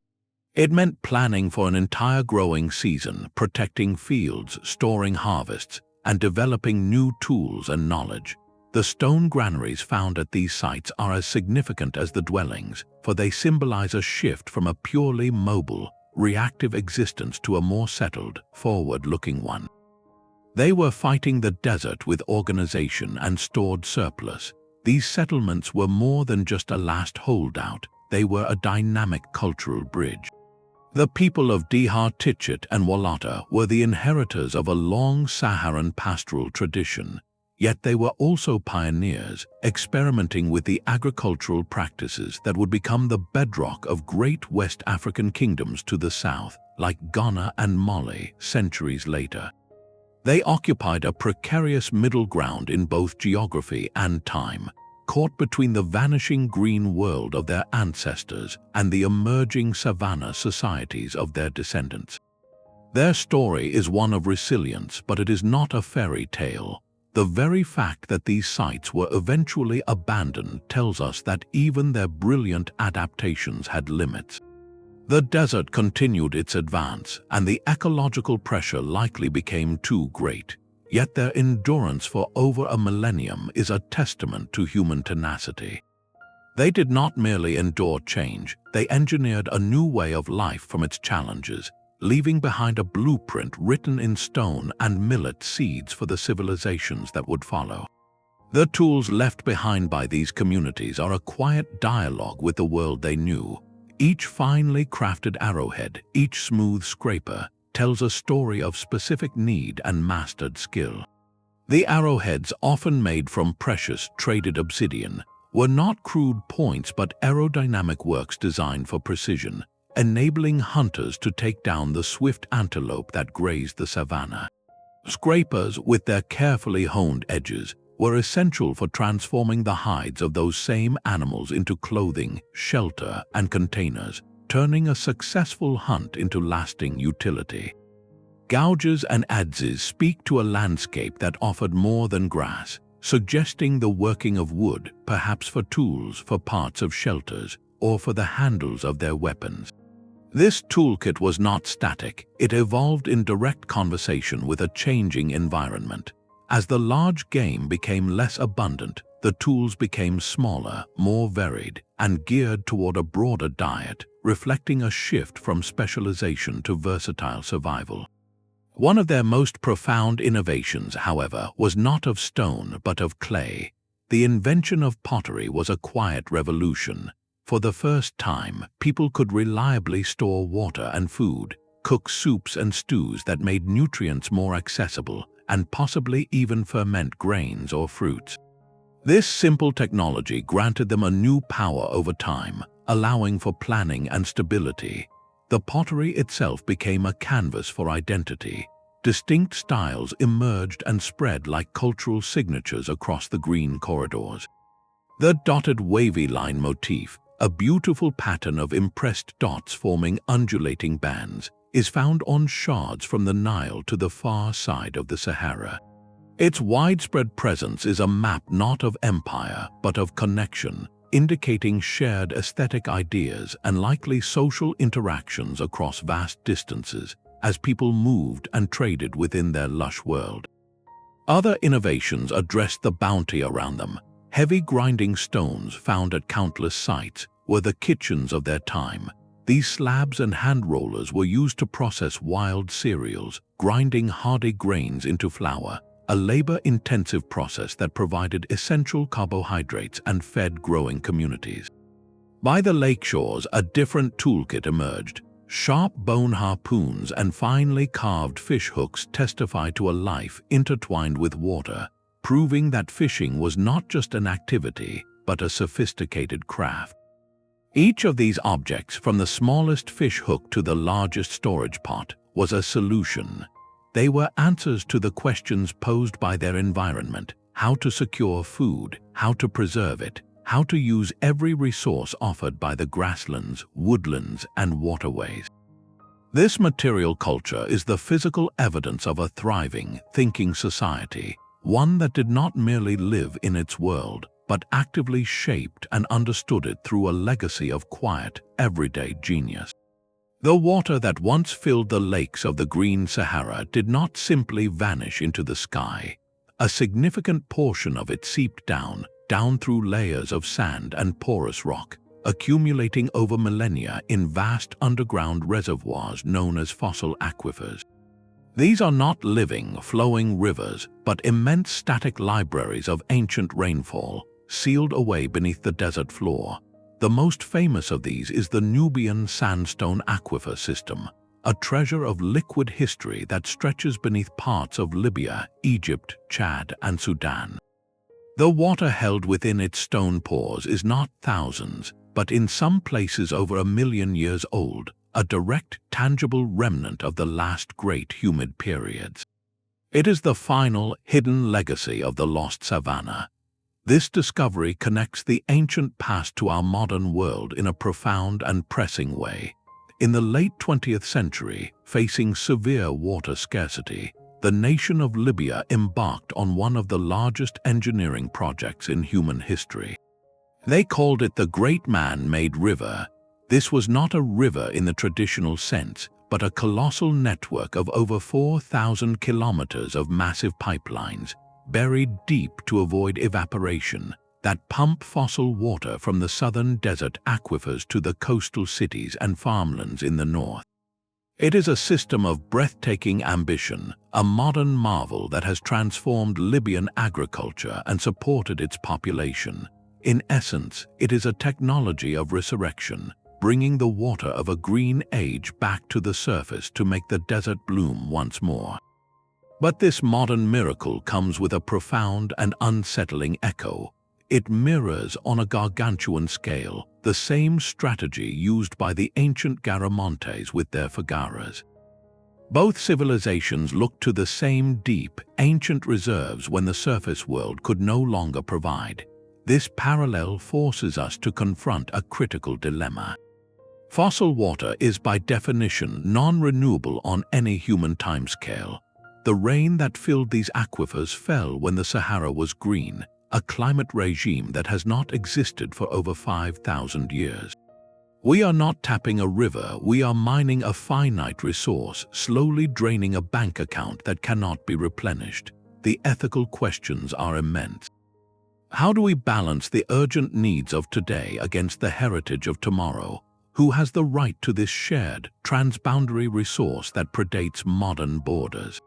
It meant planning for an entire growing season, protecting fields, storing harvests, and developing new tools and knowledge. The stone granaries found at these sites are as significant as the dwellings, for they symbolize a shift from a purely mobile, reactive existence to a more settled, forward-looking one. They were fighting the desert with organization and stored surplus. These settlements were more than just a last holdout, they were a dynamic cultural bridge. The people of Dhar, Tichitt, and Wallata were the inheritors of a long Saharan pastoral tradition, yet they were also pioneers, experimenting with the agricultural practices that would become the bedrock of great West African kingdoms to the south, like Ghana and Mali, centuries later. They occupied a precarious middle ground in both geography and time, caught between the vanishing green world of their ancestors and the emerging savanna societies of their descendants. Their story is one of resilience, but it is not a fairy tale. The very fact that these sites were eventually abandoned tells us that even their brilliant adaptations had limits. The desert continued its advance, and the ecological pressure likely became too great. Yet their endurance for over a millennium is a testament to human tenacity. They did not merely endure change, they engineered a new way of life from its challenges, leaving behind a blueprint written in stone and millet seeds for the civilizations that would follow. The tools left behind by these communities are a quiet dialogue with the world they knew. Each finely crafted arrowhead, each smooth scraper, tells a story of specific need and mastered skill. The arrowheads, often made from precious traded obsidian, were not crude points but aerodynamic works designed for precision, enabling hunters to take down the swift antelope that grazed the savanna. Scrapers, with their carefully honed edges, were essential for transforming the hides of those same animals into clothing, shelter, and containers, turning a successful hunt into lasting utility. Gouges and adzes speak to a landscape that offered more than grass, suggesting the working of wood, perhaps for tools, for parts of shelters, or for the handles of their weapons. This toolkit was not static. It evolved in direct conversation with a changing environment. As the large game became less abundant, the tools became smaller, more varied, and geared toward a broader diet, reflecting a shift from specialization to versatile survival. One of their most profound innovations, however, was not of stone but of clay. The invention of pottery was a quiet revolution. For the first time, people could reliably store water and food, cook soups and stews that made nutrients more accessible, and possibly even ferment grains or fruits. This simple technology granted them a new power over time, allowing for planning and stability. The pottery itself became a canvas for identity. Distinct styles emerged and spread like cultural signatures across the green corridors. The dotted wavy line motif, a beautiful pattern of impressed dots forming undulating bands, is found on shards from the Nile to the far side of the Sahara. Its widespread presence is a map not of empire but of connection, indicating shared aesthetic ideas and likely social interactions across vast distances as people moved and traded within their lush world. Other innovations addressed the bounty around them. Heavy grinding stones found at countless sites were the kitchens of their time. These slabs and hand rollers were used to process wild cereals, grinding hardy grains into flour, a labor-intensive process that provided essential carbohydrates and fed growing communities. By the lakeshores, a different toolkit emerged. Sharp bone harpoons and finely carved fish hooks testify to a life intertwined with water, proving that fishing was not just an activity, but a sophisticated craft. Each of these objects, from the smallest fish hook to the largest storage pot, was a solution. They were answers to the questions posed by their environment: how to secure food, how to preserve it, how to use every resource offered by the grasslands, woodlands, and waterways. This material culture is the physical evidence of a thriving, thinking society, one that did not merely live in its world, but actively shaped and understood it through a legacy of quiet, everyday genius. The water that once filled the lakes of the Green Sahara did not simply vanish into the sky. A significant portion of it seeped down through layers of sand and porous rock, accumulating over millennia in vast underground reservoirs known as fossil aquifers. These are not living, flowing rivers, but immense static libraries of ancient rainfall, sealed away beneath the desert floor. The most famous of these is the Nubian sandstone aquifer system, a treasure of liquid history that stretches beneath parts of Libya, Egypt, Chad, and Sudan. The water held within its stone pores is not thousands, but in some places over 1 million years old, a direct, tangible remnant of the last great humid periods. It is the final, hidden legacy of the lost savanna. This discovery connects the ancient past to our modern world in a profound and pressing way. In the late 20th century, facing severe water scarcity, the nation of Libya embarked on one of the largest engineering projects in human history. They called it the Great Man-Made River. This was not a river in the traditional sense, but a colossal network of over 4,000 kilometers of massive pipelines, buried deep to avoid evaporation, that pump fossil water from the southern desert aquifers to the coastal cities and farmlands in the north. It is a system of breathtaking ambition, a modern marvel that has transformed Libyan agriculture and supported its population. In essence, it is a technology of resurrection, bringing the water of a green age back to the surface to make the desert bloom once more. But this modern miracle comes with a profound and unsettling echo. It mirrors on a gargantuan scale the same strategy used by the ancient Garamantes with their fagaras. Both civilizations looked to the same deep, ancient reserves when the surface world could no longer provide. This parallel forces us to confront a critical dilemma. Fossil water is by definition non-renewable on any human timescale. The rain that filled these aquifers fell when the Sahara was green, a climate regime that has not existed for over 5,000 years. We are not tapping a river, we are mining a finite resource, slowly draining a bank account that cannot be replenished. The ethical questions are immense. How do we balance the urgent needs of today against the heritage of tomorrow? Who has the right to this shared, transboundary resource that predates modern borders?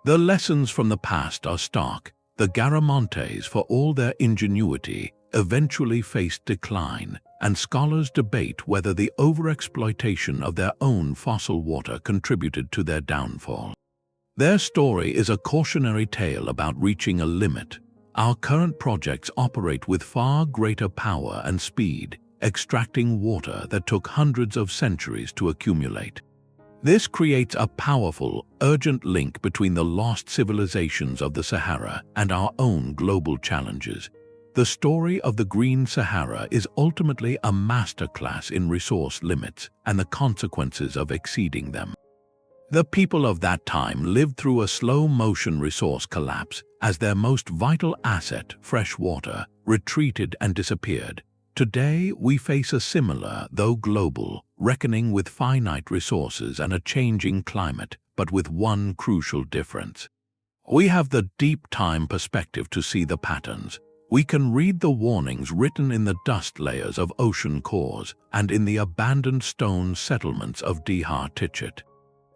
The lessons from the past are stark. The Garamantes, for all their ingenuity, eventually faced decline, and scholars debate whether the overexploitation of their own fossil water contributed to their downfall. Their story is a cautionary tale about reaching a limit. Our current projects operate with far greater power and speed, extracting water that took hundreds of centuries to accumulate. This creates a powerful, urgent link between the lost civilizations of the Sahara and our own global challenges. The story of the Green Sahara is ultimately a masterclass in resource limits and the consequences of exceeding them. The people of that time lived through a slow-motion resource collapse as their most vital asset, fresh water, retreated and disappeared. Today, we face a similar, though global, reckoning with finite resources and a changing climate, but with one crucial difference. We have the deep time perspective to see the patterns. We can read the warnings written in the dust layers of ocean cores and in the abandoned stone settlements of Dhar Tichitt.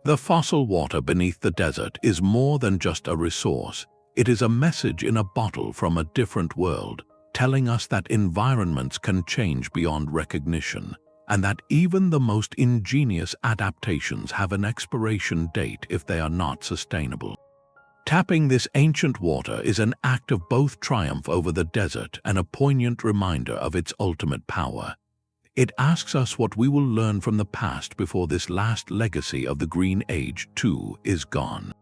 The fossil water beneath the desert is more than just a resource. It is a message in a bottle from a different world, telling us that environments can change beyond recognition, and that even the most ingenious adaptations have an expiration date if they are not sustainable. Tapping this ancient water is an act of both triumph over the desert and a poignant reminder of its ultimate power. It asks us what we will learn from the past before this last legacy of the Green Age, too, is gone.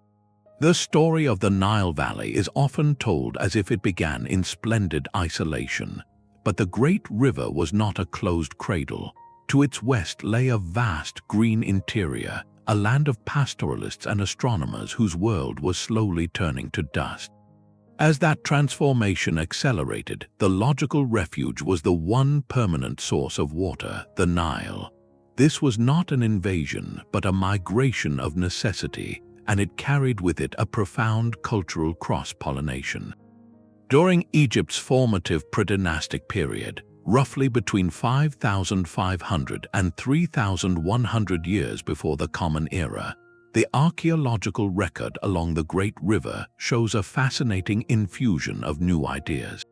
The story of the Nile Valley is often told as if it began in splendid isolation. But the great river was not a closed cradle. To its west lay a vast green interior, a land of pastoralists and astronomers whose world was slowly turning to dust. As that transformation accelerated, the logical refuge was the one permanent source of water, the Nile. This was not an invasion, but a migration of necessity, and it carried with it a profound cultural cross-pollination. During Egypt's formative predynastic period, roughly between 5,500 and 3,100 years before the Common Era, the archaeological record along the Great River shows a fascinating infusion of new ideas.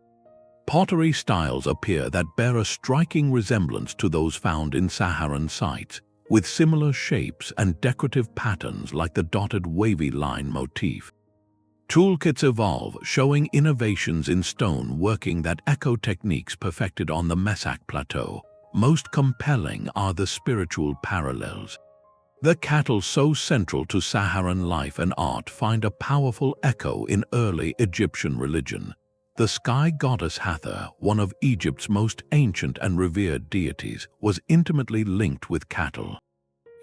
Pottery styles appear that bear a striking resemblance to those found in Saharan sites, with similar shapes and decorative patterns like the dotted wavy line motif. Toolkits evolve, showing innovations in stone working that echo techniques perfected on the Messak Plateau. Most compelling are the spiritual parallels. The cattle so central to Saharan life and art find a powerful echo in early Egyptian religion. The sky goddess Hathor, one of Egypt's most ancient and revered deities, was intimately linked with cattle.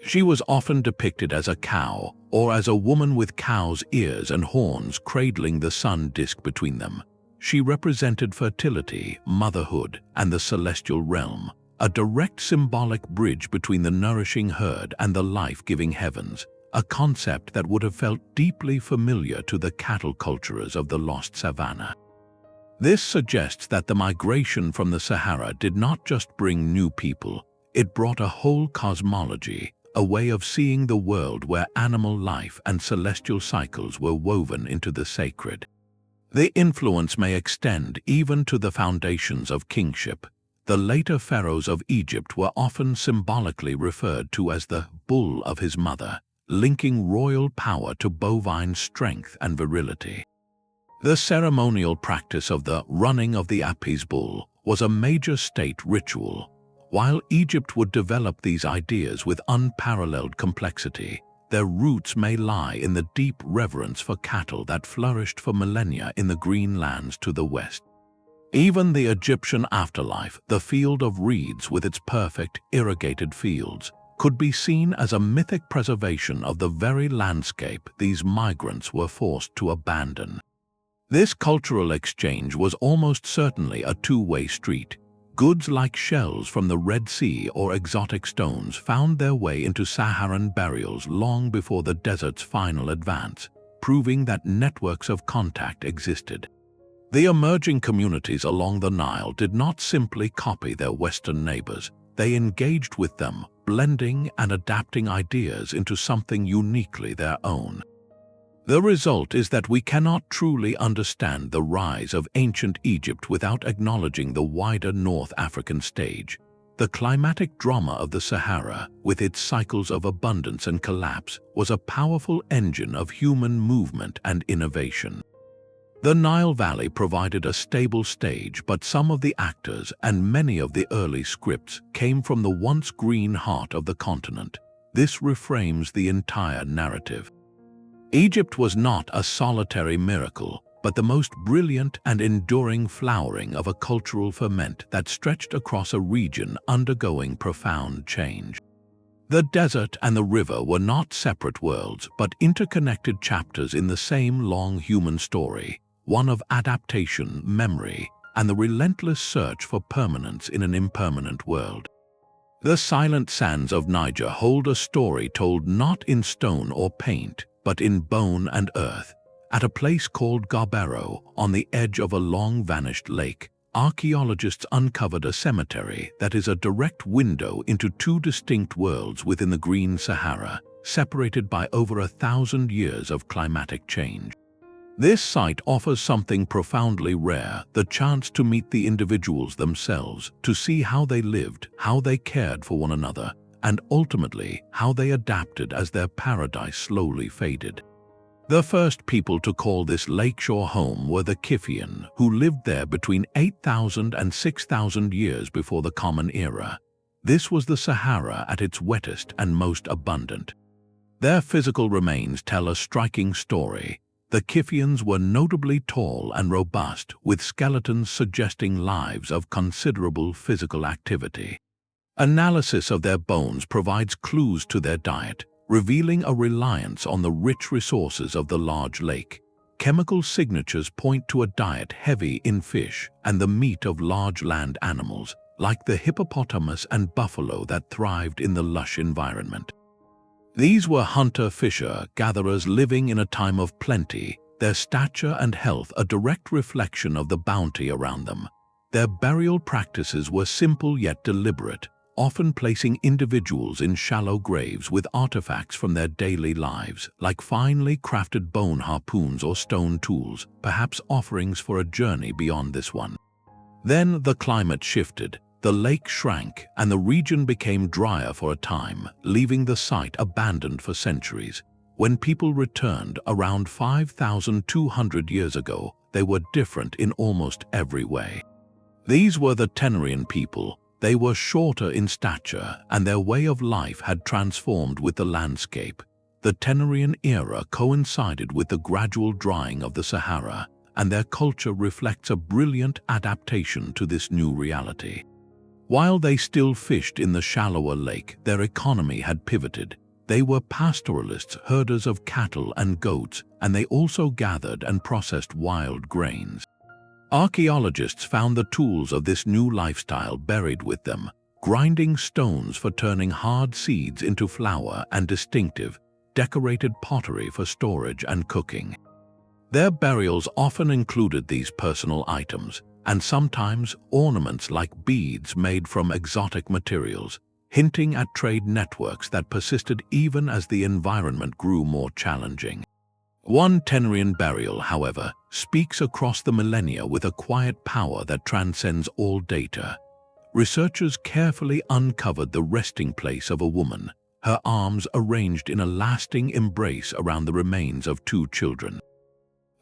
She was often depicted as a cow, or as a woman with cow's ears and horns cradling the sun disk between them. She represented fertility, motherhood, and the celestial realm, a direct symbolic bridge between the nourishing herd and the life-giving heavens, a concept that would have felt deeply familiar to the cattle culturers of the lost savanna. This suggests that the migration from the Sahara did not just bring new people, it brought a whole cosmology, a way of seeing the world where animal life and celestial cycles were woven into the sacred. The influence may extend even to the foundations of kingship. The later pharaohs of Egypt were often symbolically referred to as the bull of his mother, linking royal power to bovine strength and virility. The ceremonial practice of the running of the Apis bull was a major state ritual. While Egypt would develop these ideas with unparalleled complexity, their roots may lie in the deep reverence for cattle that flourished for millennia in the green lands to the west. Even the Egyptian afterlife, the field of reeds with its perfect, irrigated fields, could be seen as a mythic preservation of the very landscape these migrants were forced to abandon. This cultural exchange was almost certainly a two-way street. Goods like shells from the Red Sea or exotic stones found their way into Saharan burials long before the desert's final advance, proving that networks of contact existed. The emerging communities along the Nile did not simply copy their Western neighbors. They engaged with them, blending and adapting ideas into something uniquely their own. The result is that we cannot truly understand the rise of ancient Egypt without acknowledging the wider North African stage. The climatic drama of the Sahara, with its cycles of abundance and collapse, was a powerful engine of human movement and innovation. The Nile Valley provided a stable stage, but some of the actors and many of the early scripts came from the once green heart of the continent. This reframes the entire narrative. Egypt was not a solitary miracle, but the most brilliant and enduring flowering of a cultural ferment that stretched across a region undergoing profound change. The desert and the river were not separate worlds, but interconnected chapters in the same long human story, one of adaptation, memory, and the relentless search for permanence in an impermanent world. The silent sands of Niger hold a story told not in stone or paint, but in bone and earth. At a place called Gobero, on the edge of a long-vanished lake, archaeologists uncovered a cemetery that is a direct window into two distinct worlds within the Green Sahara, separated by over 1,000 years of climatic change. This site offers something profoundly rare, the chance to meet the individuals themselves, to see how they lived, how they cared for one another, and ultimately how they adapted as their paradise slowly faded. The first people to call this lakeshore home were the Kiphian, who lived there between 8,000 and 6,000 years before the Common Era. This was the Sahara at its wettest and most abundant. Their physical remains tell a striking story. The Kiphians were notably tall and robust, with skeletons suggesting lives of considerable physical activity. Analysis of their bones provides clues to their diet, revealing a reliance on the rich resources of the large lake. Chemical signatures point to a diet heavy in fish and the meat of large land animals, like the hippopotamus and buffalo that thrived in the lush environment. These were hunter-fisher-gatherers living in a time of plenty, their stature and health a direct reflection of the bounty around them. Their burial practices were simple yet deliberate, often placing individuals in shallow graves with artifacts from their daily lives, like finely crafted bone harpoons or stone tools, perhaps offerings for a journey beyond this one. Then the climate shifted, the lake shrank, and the region became drier for a time, leaving the site abandoned for centuries. When people returned around 5,200 years ago, they were different in almost every way. These were the Tenerian people. They were shorter in stature, and their way of life had transformed with the landscape. The Tenerian era coincided with the gradual drying of the Sahara, and their culture reflects a brilliant adaptation to this new reality. While they still fished in the shallower lake, their economy had pivoted. They were pastoralists, herders of cattle and goats, and they also gathered and processed wild grains. Archaeologists found the tools of this new lifestyle buried with them, grinding stones for turning hard seeds into flour and distinctive, decorated pottery for storage and cooking. Their burials often included these personal items, and sometimes ornaments like beads made from exotic materials, hinting at trade networks that persisted even as the environment grew more challenging. One Tenerian burial, however, speaks across the millennia with a quiet power that transcends all data. Researchers carefully uncovered the resting place of a woman, her arms arranged in a lasting embrace around the remains of two children.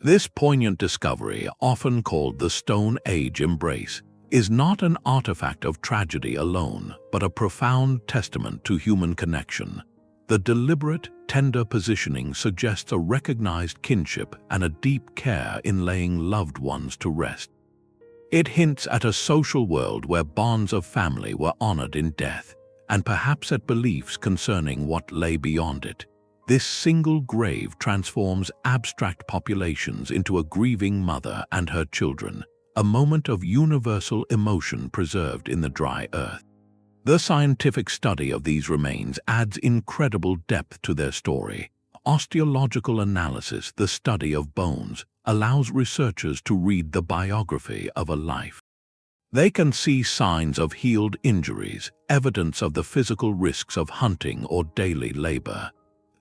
This poignant discovery, often called the Stone Age embrace, is not an artifact of tragedy alone, but a profound testament to human connection. The deliberate, tender positioning suggests a recognized kinship and a deep care in laying loved ones to rest. It hints at a social world where bonds of family were honored in death, and perhaps at beliefs concerning what lay beyond it. This single grave transforms abstract populations into a grieving mother and her children, a moment of universal emotion preserved in the dry earth. The scientific study of these remains adds incredible depth to their story. Osteological analysis, the study of bones, allows researchers to read the biography of a life. They can see signs of healed injuries, evidence of the physical risks of hunting or daily labor.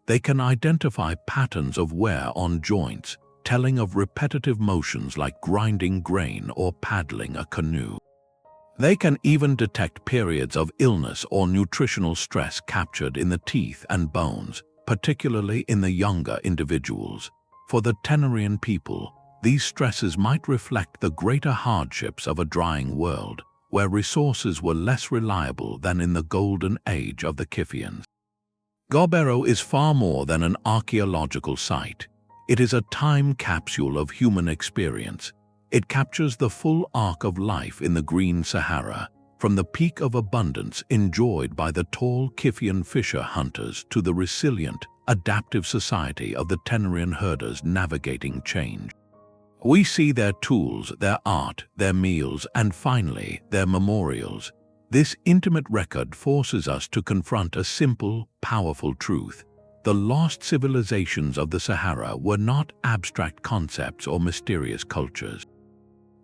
They can identify patterns of wear on joints, telling of repetitive motions like grinding grain or paddling a canoe. They can even detect periods of illness or nutritional stress captured in the teeth and bones, particularly in the younger individuals. For the Tenerian people, these stresses might reflect the greater hardships of a drying world, where resources were less reliable than in the golden age of the Kiphians. Gobero is far more than an archaeological site. It is a time capsule of human experience. It captures the full arc of life in the green Sahara, from the peak of abundance enjoyed by the tall Kiphian fisher hunters to the resilient, adaptive society of the Tenerian herders navigating change. We see their tools, their art, their meals, and finally, their memorials. This intimate record forces us to confront a simple, powerful truth. The lost civilizations of the Sahara were not abstract concepts or mysterious cultures.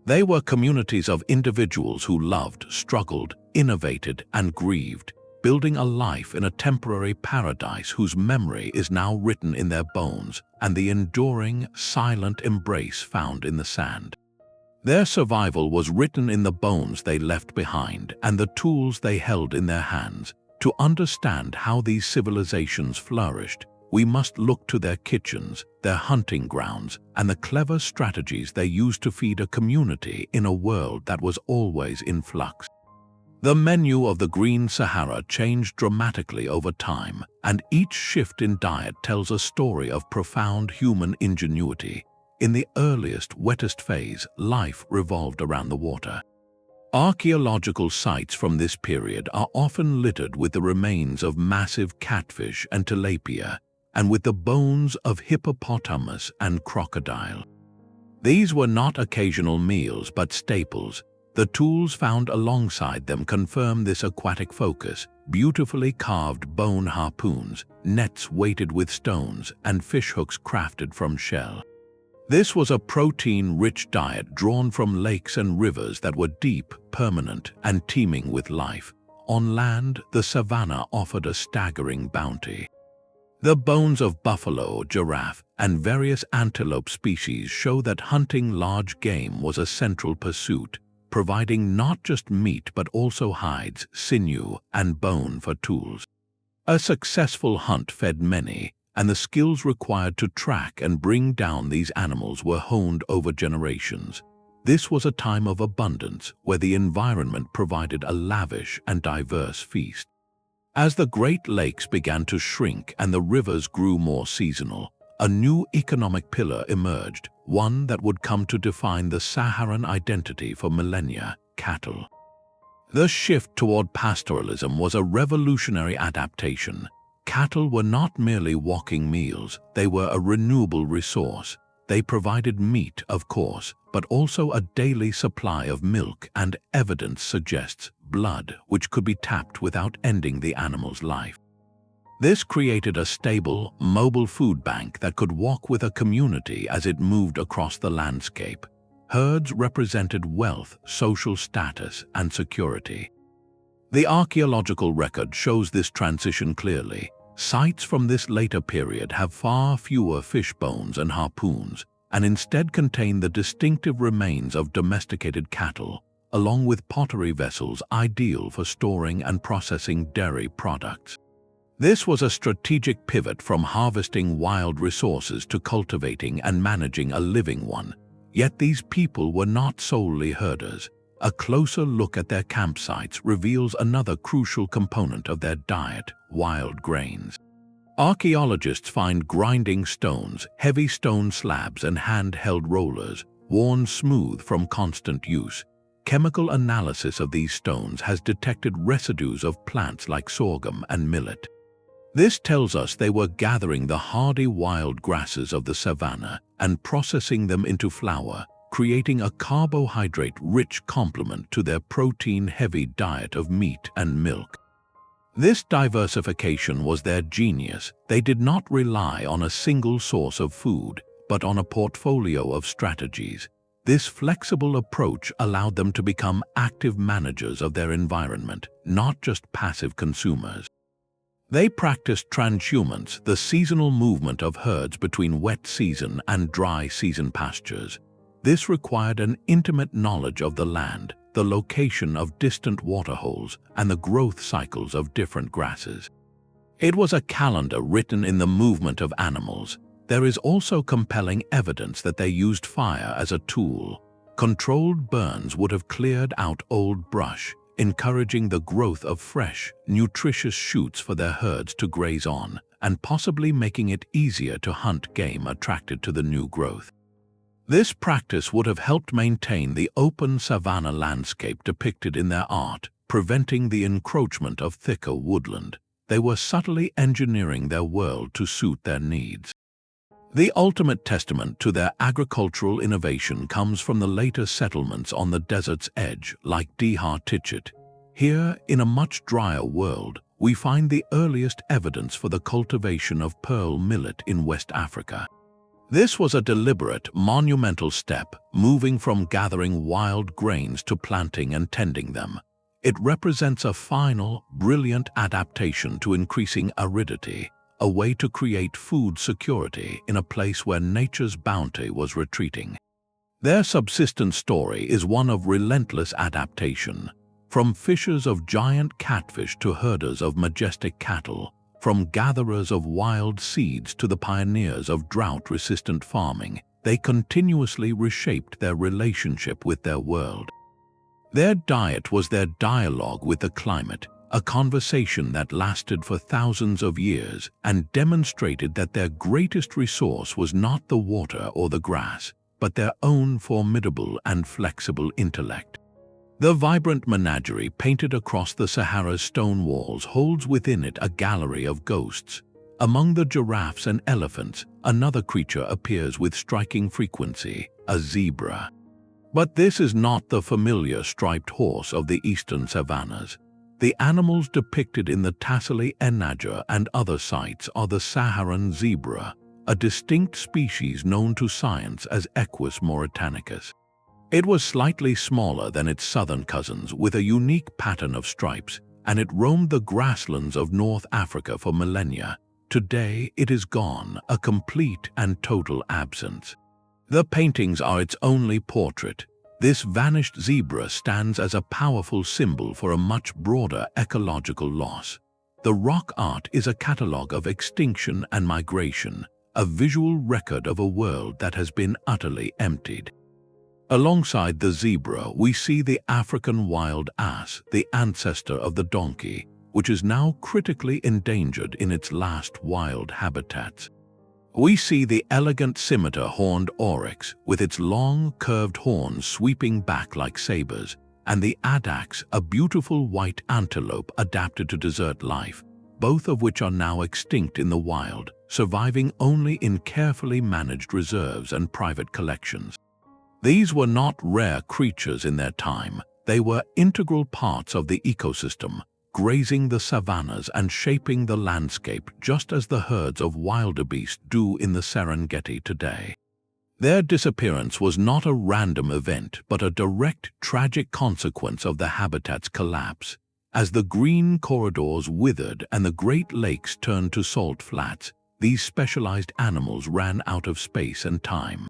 They were communities of individuals who loved, struggled, innovated, and grieved, building a life in a temporary paradise whose memory is now written in their bones and the enduring, silent embrace found in the sand. Their survival was written in the bones they left behind and the tools they held in their hands. To understand how these civilizations flourished, we must look to their kitchens, their hunting grounds, and the clever strategies they used to feed a community in a world that was always in flux. The menu of the Green Sahara changed dramatically over time, and each shift in diet tells a story of profound human ingenuity. In the earliest, wettest phase, life revolved around the water. Archaeological sites from this period are often littered with the remains of massive catfish and tilapia, and with the bones of hippopotamus and crocodile. These were not occasional meals but staples. The tools found alongside them confirm this aquatic focus: beautifully carved bone harpoons, nets weighted with stones, and fishhooks crafted from shell. This was a protein-rich diet drawn from lakes and rivers that were deep, permanent, and teeming with life. On land, the savanna offered a staggering bounty. The bones of buffalo, giraffe, and various antelope species show that hunting large game was a central pursuit, providing not just meat but also hides, sinew, and bone for tools. A successful hunt fed many, and the skills required to track and bring down these animals were honed over generations. This was a time of abundance where the environment provided a lavish and diverse feast. As the Great Lakes began to shrink and the rivers grew more seasonal, a new economic pillar emerged, one that would come to define the Saharan identity for millennia: cattle. The shift toward pastoralism was a revolutionary adaptation. Cattle were not merely walking meals, they were a renewable resource. They provided meat, of course, but also a daily supply of milk and, evidence suggests, blood, which could be tapped without ending the animal's life. This created a stable, mobile food bank that could walk with a community as it moved across the landscape. Herds represented wealth, social status, and security. The archaeological record shows this transition clearly. Sites from this later period have far fewer fish bones and harpoons, and instead contain the distinctive remains of domesticated cattle, along with pottery vessels ideal for storing and processing dairy products. This was a strategic pivot from harvesting wild resources to cultivating and managing a living one. Yet these people were not solely herders. A closer look at their campsites reveals another crucial component of their diet: wild grains. Archaeologists find grinding stones, heavy stone slabs, and handheld rollers, worn smooth from constant use. Chemical analysis of these stones has detected residues of plants like sorghum and millet. This tells us they were gathering the hardy wild grasses of the savanna and processing them into flour, creating a carbohydrate-rich complement to their protein-heavy diet of meat and milk. This diversification was their genius. They did not rely on a single source of food, but on a portfolio of strategies. This flexible approach allowed them to become active managers of their environment, not just passive consumers. They practiced transhumance, the seasonal movement of herds between wet season and dry season pastures. This required an intimate knowledge of the land, the location of distant waterholes, and the growth cycles of different grasses. It was a calendar written in the movement of animals. There is also compelling evidence that they used fire as a tool. Controlled burns would have cleared out old brush, encouraging the growth of fresh, nutritious shoots for their herds to graze on, and possibly making it easier to hunt game attracted to the new growth. This practice would have helped maintain the open savanna landscape depicted in their art, preventing the encroachment of thicker woodland. They were subtly engineering their world to suit their needs. The ultimate testament to their agricultural innovation comes from the later settlements on the desert's edge, like Dhar Tichitt. Here, in a much drier world, we find the earliest evidence for the cultivation of pearl millet in West Africa. This was a deliberate, monumental step, moving from gathering wild grains to planting and tending them. It represents a final, brilliant adaptation to increasing aridity, a way to create food security in a place where nature's bounty was retreating. Their subsistence story is one of relentless adaptation. From fishers of giant catfish to herders of majestic cattle, from gatherers of wild seeds to the pioneers of drought-resistant farming, they continuously reshaped their relationship with their world. Their diet was their dialogue with the climate, a conversation that lasted for thousands of years and demonstrated that their greatest resource was not the water or the grass, but their own formidable and flexible intellect. The vibrant menagerie painted across the Sahara's stone walls holds within it a gallery of ghosts. Among the giraffes and elephants, another creature appears with striking frequency: a zebra. But this is not the familiar striped horse of the eastern savannas. The animals depicted in the Tassili and other sites are the Saharan zebra, a distinct species known to science as Equus mauritanicus. It was slightly smaller than its southern cousins, with a unique pattern of stripes, and it roamed the grasslands of North Africa for millennia. Today it is gone, a complete and total absence. The paintings are its only portrait. This vanished zebra stands as a powerful symbol for a much broader ecological loss. The rock art is a catalogue of extinction and migration, a visual record of a world that has been utterly emptied. Alongside the zebra, we see the African wild ass, the ancestor of the donkey, which is now critically endangered in its last wild habitats. We see the elegant scimitar-horned oryx, with its long, curved horns sweeping back like sabers, and the adax, a beautiful white antelope adapted to desert life, both of which are now extinct in the wild, surviving only in carefully managed reserves and private collections. These were not rare creatures in their time. They were integral parts of the ecosystem, grazing the savannas and shaping the landscape just as the herds of wildebeest do in the Serengeti today. Their disappearance was not a random event, but a direct, tragic consequence of the habitat's collapse. As the green corridors withered and the Great Lakes turned to salt flats, these specialized animals ran out of space and time.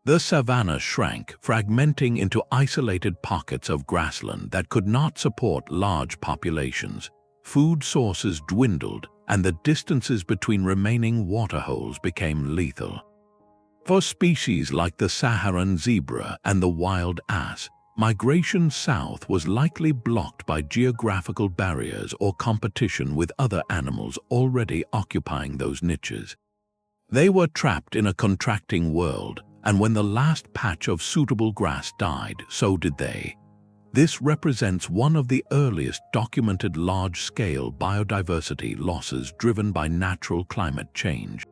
The savanna shrank, fragmenting into isolated pockets of grassland that could not support large populations. Food sources dwindled, and the distances between remaining waterholes became lethal. For species like the Saharan zebra and the wild ass, migration south was likely blocked by geographical barriers or competition with other animals already occupying those niches. They were trapped in a contracting world, and when the last patch of suitable grass died, so did they. This represents one of the earliest documented large-scale biodiversity losses driven by natural climate change.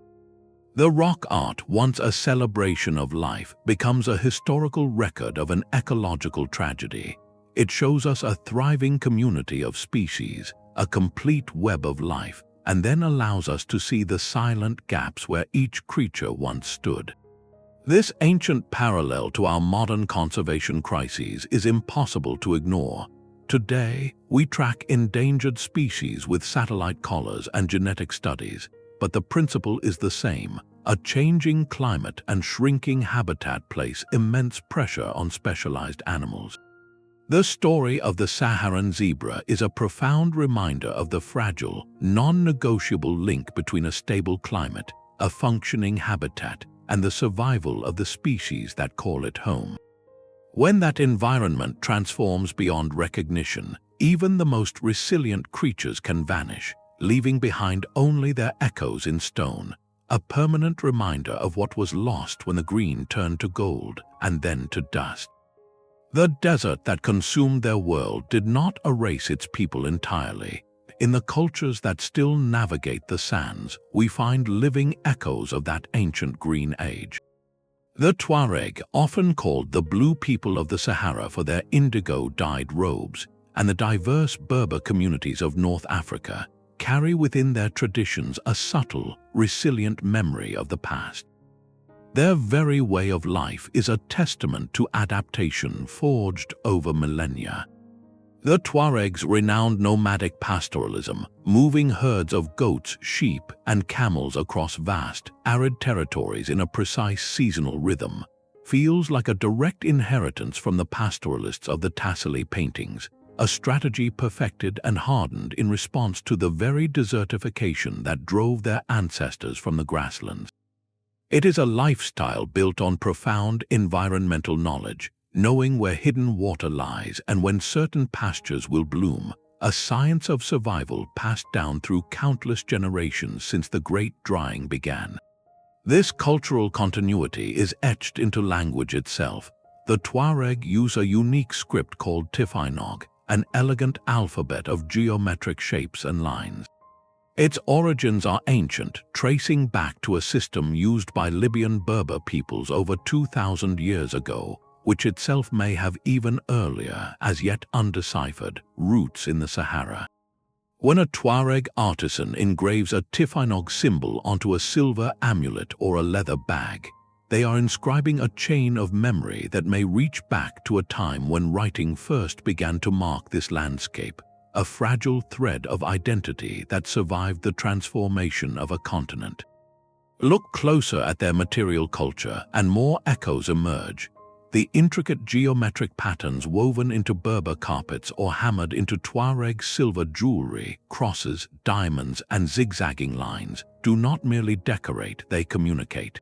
The rock art, once a celebration of life, becomes a historical record of an ecological tragedy. It shows us a thriving community of species, a complete web of life, and then allows us to see the silent gaps where each creature once stood. This ancient parallel to our modern conservation crises is impossible to ignore. Today, we track endangered species with satellite collars and genetic studies, but the principle is the same. A changing climate and shrinking habitat place immense pressure on specialized animals. The story of the Saharan zebra is a profound reminder of the fragile, non-negotiable link between a stable climate, a functioning habitat, and the survival of the species that call it home. When that environment transforms beyond recognition, even the most resilient creatures can vanish, leaving behind only their echoes in stone, a permanent reminder of what was lost when the green turned to gold and then to dust. The desert that consumed their world did not erase its people entirely. In the cultures that still navigate the sands, we find living echoes of that ancient green age. The Tuareg, often called the blue people of the Sahara for their indigo-dyed robes, and the diverse Berber communities of North Africa carry within their traditions a subtle, resilient memory of the past. Their very way of life is a testament to adaptation forged over millennia. The Tuaregs' renowned nomadic pastoralism, moving herds of goats, sheep, and camels across vast, arid territories in a precise seasonal rhythm, feels like a direct inheritance from the pastoralists of the Tassili paintings, a strategy perfected and hardened in response to the very desertification that drove their ancestors from the grasslands. It is a lifestyle built on profound environmental knowledge, knowing where hidden water lies and when certain pastures will bloom, a science of survival passed down through countless generations since the Great Drying began. This cultural continuity is etched into language itself. The Tuareg use a unique script called Tifinog, an elegant alphabet of geometric shapes and lines. Its origins are ancient, tracing back to a system used by Libyan Berber peoples over 2,000 years ago, which itself may have even earlier, as yet undeciphered, roots in the Sahara. When a Tuareg artisan engraves a Tifinog symbol onto a silver amulet or a leather bag, they are inscribing a chain of memory that may reach back to a time when writing first began to mark this landscape, a fragile thread of identity that survived the transformation of a continent. Look closer at their material culture and more echoes emerge. The intricate geometric patterns woven into Berber carpets or hammered into Tuareg silver jewelry, crosses, diamonds, and zigzagging lines do not merely decorate, they communicate.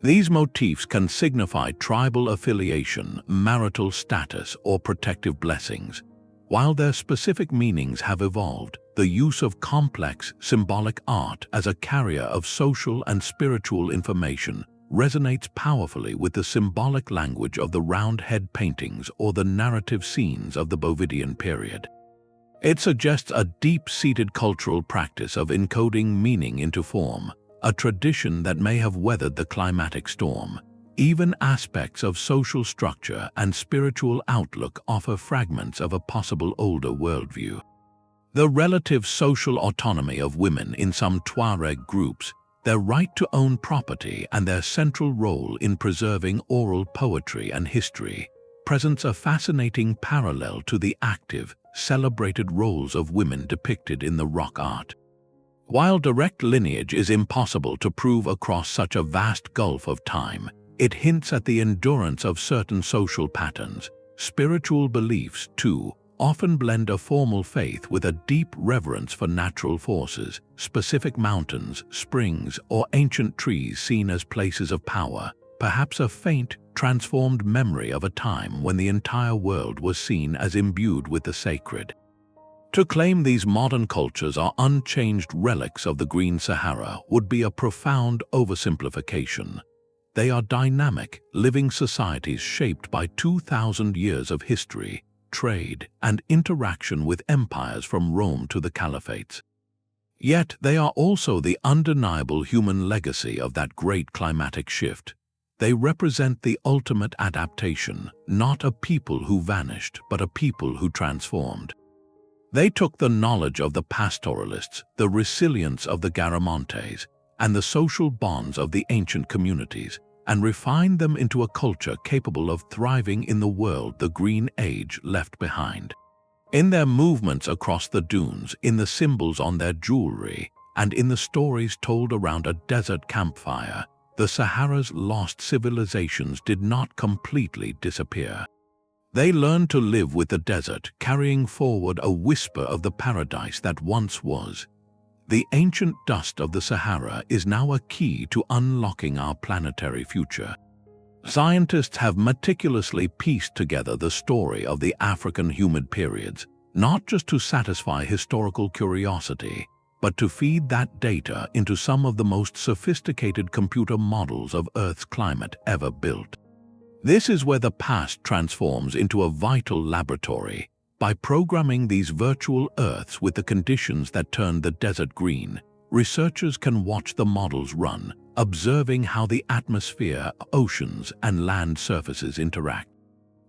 These motifs can signify tribal affiliation, marital status, or protective blessings. While their specific meanings have evolved, the use of complex, symbolic art as a carrier of social and spiritual information resonates powerfully with the symbolic language of the round-head paintings or the narrative scenes of the Bovidian period. It suggests a deep-seated cultural practice of encoding meaning into form, a tradition that may have weathered the climatic storm. Even aspects of social structure and spiritual outlook offer fragments of a possible older worldview. The relative social autonomy of women in some Tuareg groups, their right to own property, and their central role in preserving oral poetry and history presents a fascinating parallel to the active, celebrated roles of women depicted in the rock art. While direct lineage is impossible to prove across such a vast gulf of time, it hints at the endurance of certain social patterns. Spiritual beliefs, too, often blend a formal faith with a deep reverence for natural forces, specific mountains, springs, or ancient trees seen as places of power, perhaps a faint, transformed memory of a time when the entire world was seen as imbued with the sacred. To claim these modern cultures are unchanged relics of the Green Sahara would be a profound oversimplification. They are dynamic, living societies shaped by 2,000 years of history, trade, and interaction with empires from Rome to the Caliphates. Yet they are also the undeniable human legacy of that great climatic shift. They represent the ultimate adaptation, not a people who vanished, but a people who transformed. They took the knowledge of the pastoralists, the resilience of the Garamantes, and the social bonds of the ancient communities, and refined them into a culture capable of thriving in the world the Green Age left behind. In their movements across the dunes, in the symbols on their jewelry, and in the stories told around a desert campfire, the Sahara's lost civilizations did not completely disappear. They learned to live with the desert, carrying forward a whisper of the paradise that once was. The ancient dust of the Sahara is now a key to unlocking our planetary future. Scientists have meticulously pieced together the story of the African Humid Periods, not just to satisfy historical curiosity, but to feed that data into some of the most sophisticated computer models of Earth's climate ever built. This is where the past transforms into a vital laboratory. By programming these virtual Earths with the conditions that turn the desert green, researchers can watch the models run, observing how the atmosphere, oceans, and land surfaces interact.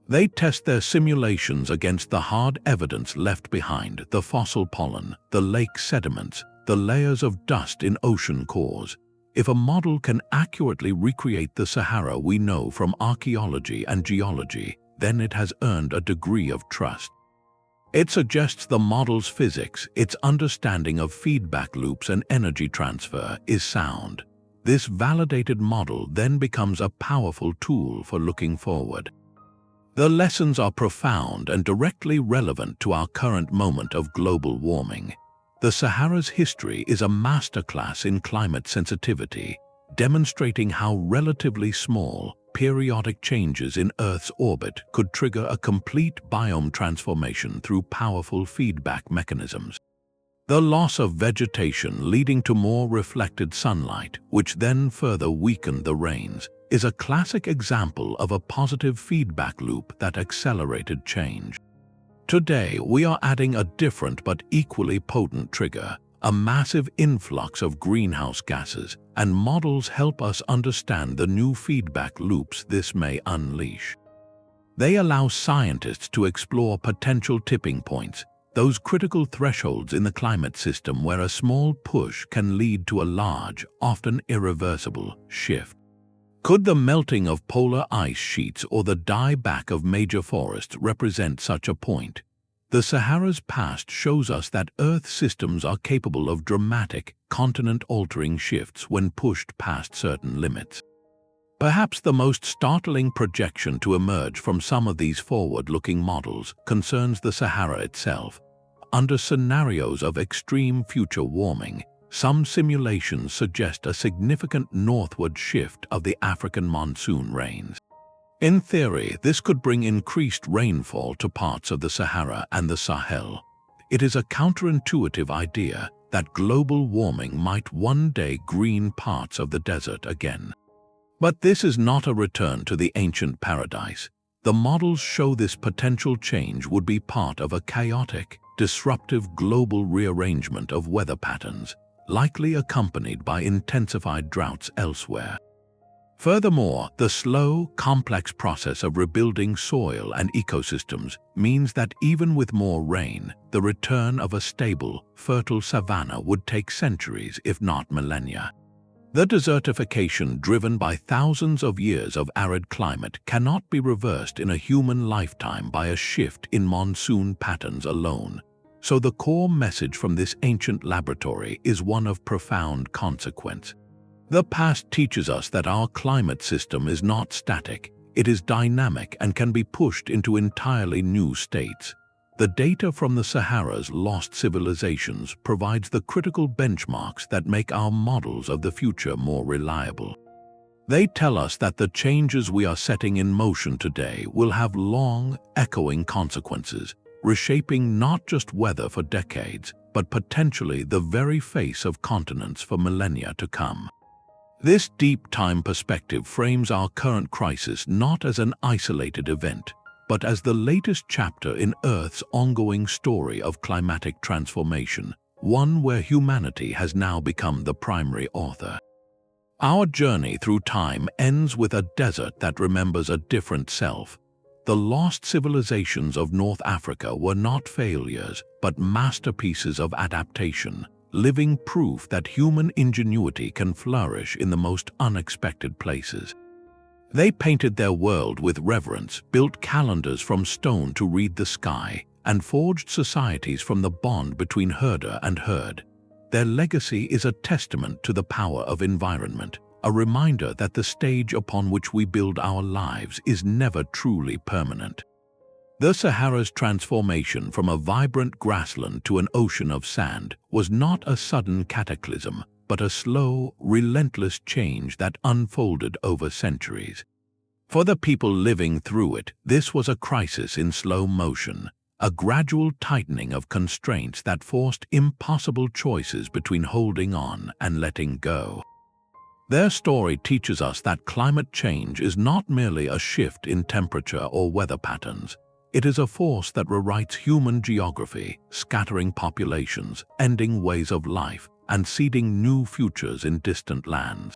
They test their simulations against the hard evidence left behind: the fossil pollen, the lake sediments, the layers of dust in ocean cores. If a model can accurately recreate the Sahara we know from archaeology and geology, then it has earned a degree of trust. It suggests the model's physics, its understanding of feedback loops and energy transfer, is sound. This validated model then becomes a powerful tool for looking forward. The lessons are profound and directly relevant to our current moment of global warming. The Sahara's history is a masterclass in climate sensitivity, demonstrating how relatively small, periodic changes in Earth's orbit could trigger a complete biome transformation through powerful feedback mechanisms. The loss of vegetation leading to more reflected sunlight, which then further weakened the rains, is a classic example of a positive feedback loop that accelerated change. Today, we are adding a different but equally potent trigger: a massive influx of greenhouse gases, and models help us understand the new feedback loops this may unleash. They allow scientists to explore potential tipping points, those critical thresholds in the climate system where a small push can lead to a large, often irreversible, shift. Could the melting of polar ice sheets or the dieback of major forests represent such a point? The Sahara's past shows us that Earth systems are capable of dramatic, continent-altering shifts when pushed past certain limits. Perhaps the most startling projection to emerge from some of these forward-looking models concerns the Sahara itself. Under scenarios of extreme future warming, some simulations suggest a significant northward shift of the African monsoon rains. In theory, this could bring increased rainfall to parts of the Sahara and the Sahel. It is a counterintuitive idea that global warming might one day green parts of the desert again. But this is not a return to the ancient paradise. The models show this potential change would be part of a chaotic, disruptive global rearrangement of weather patterns, likely accompanied by intensified droughts elsewhere. Furthermore, the slow, complex process of rebuilding soil and ecosystems means that even with more rain, the return of a stable, fertile savanna would take centuries, if not millennia. The desertification driven by thousands of years of arid climate cannot be reversed in a human lifetime by a shift in monsoon patterns alone. So the core message from this ancient laboratory is one of profound consequence. The past teaches us that our climate system is not static, it is dynamic and can be pushed into entirely new states. The data from the Sahara's lost civilizations provides the critical benchmarks that make our models of the future more reliable. They tell us that the changes we are setting in motion today will have long, echoing consequences, reshaping not just weather for decades, but potentially the very face of continents for millennia to come. This deep time perspective frames our current crisis not as an isolated event, but as the latest chapter in Earth's ongoing story of climatic transformation, one where humanity has now become the primary author. Our journey through time ends with a desert that remembers a different self. The lost civilizations of North Africa were not failures, but masterpieces of adaptation, living proof that human ingenuity can flourish in the most unexpected places. They painted their world with reverence, built calendars from stone to read the sky, and forged societies from the bond between herder and herd. Their legacy is a testament to the power of environment, a reminder that the stage upon which we build our lives is never truly permanent. The Sahara's transformation from a vibrant grassland to an ocean of sand was not a sudden cataclysm, but a slow, relentless change that unfolded over centuries. For the people living through it, this was a crisis in slow motion, a gradual tightening of constraints that forced impossible choices between holding on and letting go. Their story teaches us that climate change is not merely a shift in temperature or weather patterns. It is a force that rewrites human geography, scattering populations, ending ways of life, and seeding new futures in distant lands.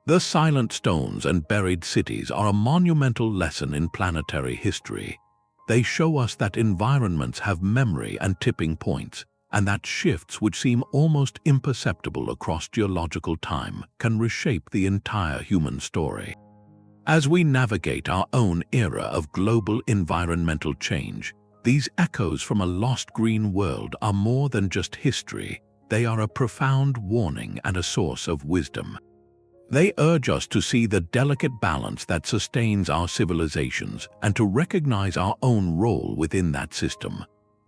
The silent stones and buried cities are a monumental lesson in planetary history. They show us that environments have memory and tipping points, and that shifts which seem almost imperceptible across geological time can reshape the entire human story. As we navigate our own era of global environmental change, these echoes from a lost green world are more than just history. They are a profound warning and a source of wisdom. They urge us to see the delicate balance that sustains our civilizations and to recognize our own role within that system.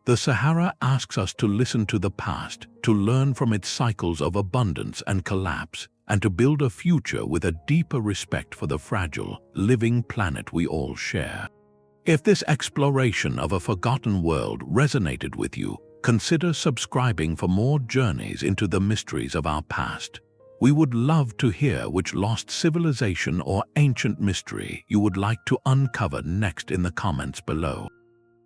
The Sahara asks us to listen to the past, to learn from its cycles of abundance and collapse, and to build a future with a deeper respect for the fragile, living planet we all share. If this exploration of a forgotten world resonated with you, consider subscribing for more journeys into the mysteries of our past. We would love to hear which lost civilization or ancient mystery you would like to uncover next in the comments below.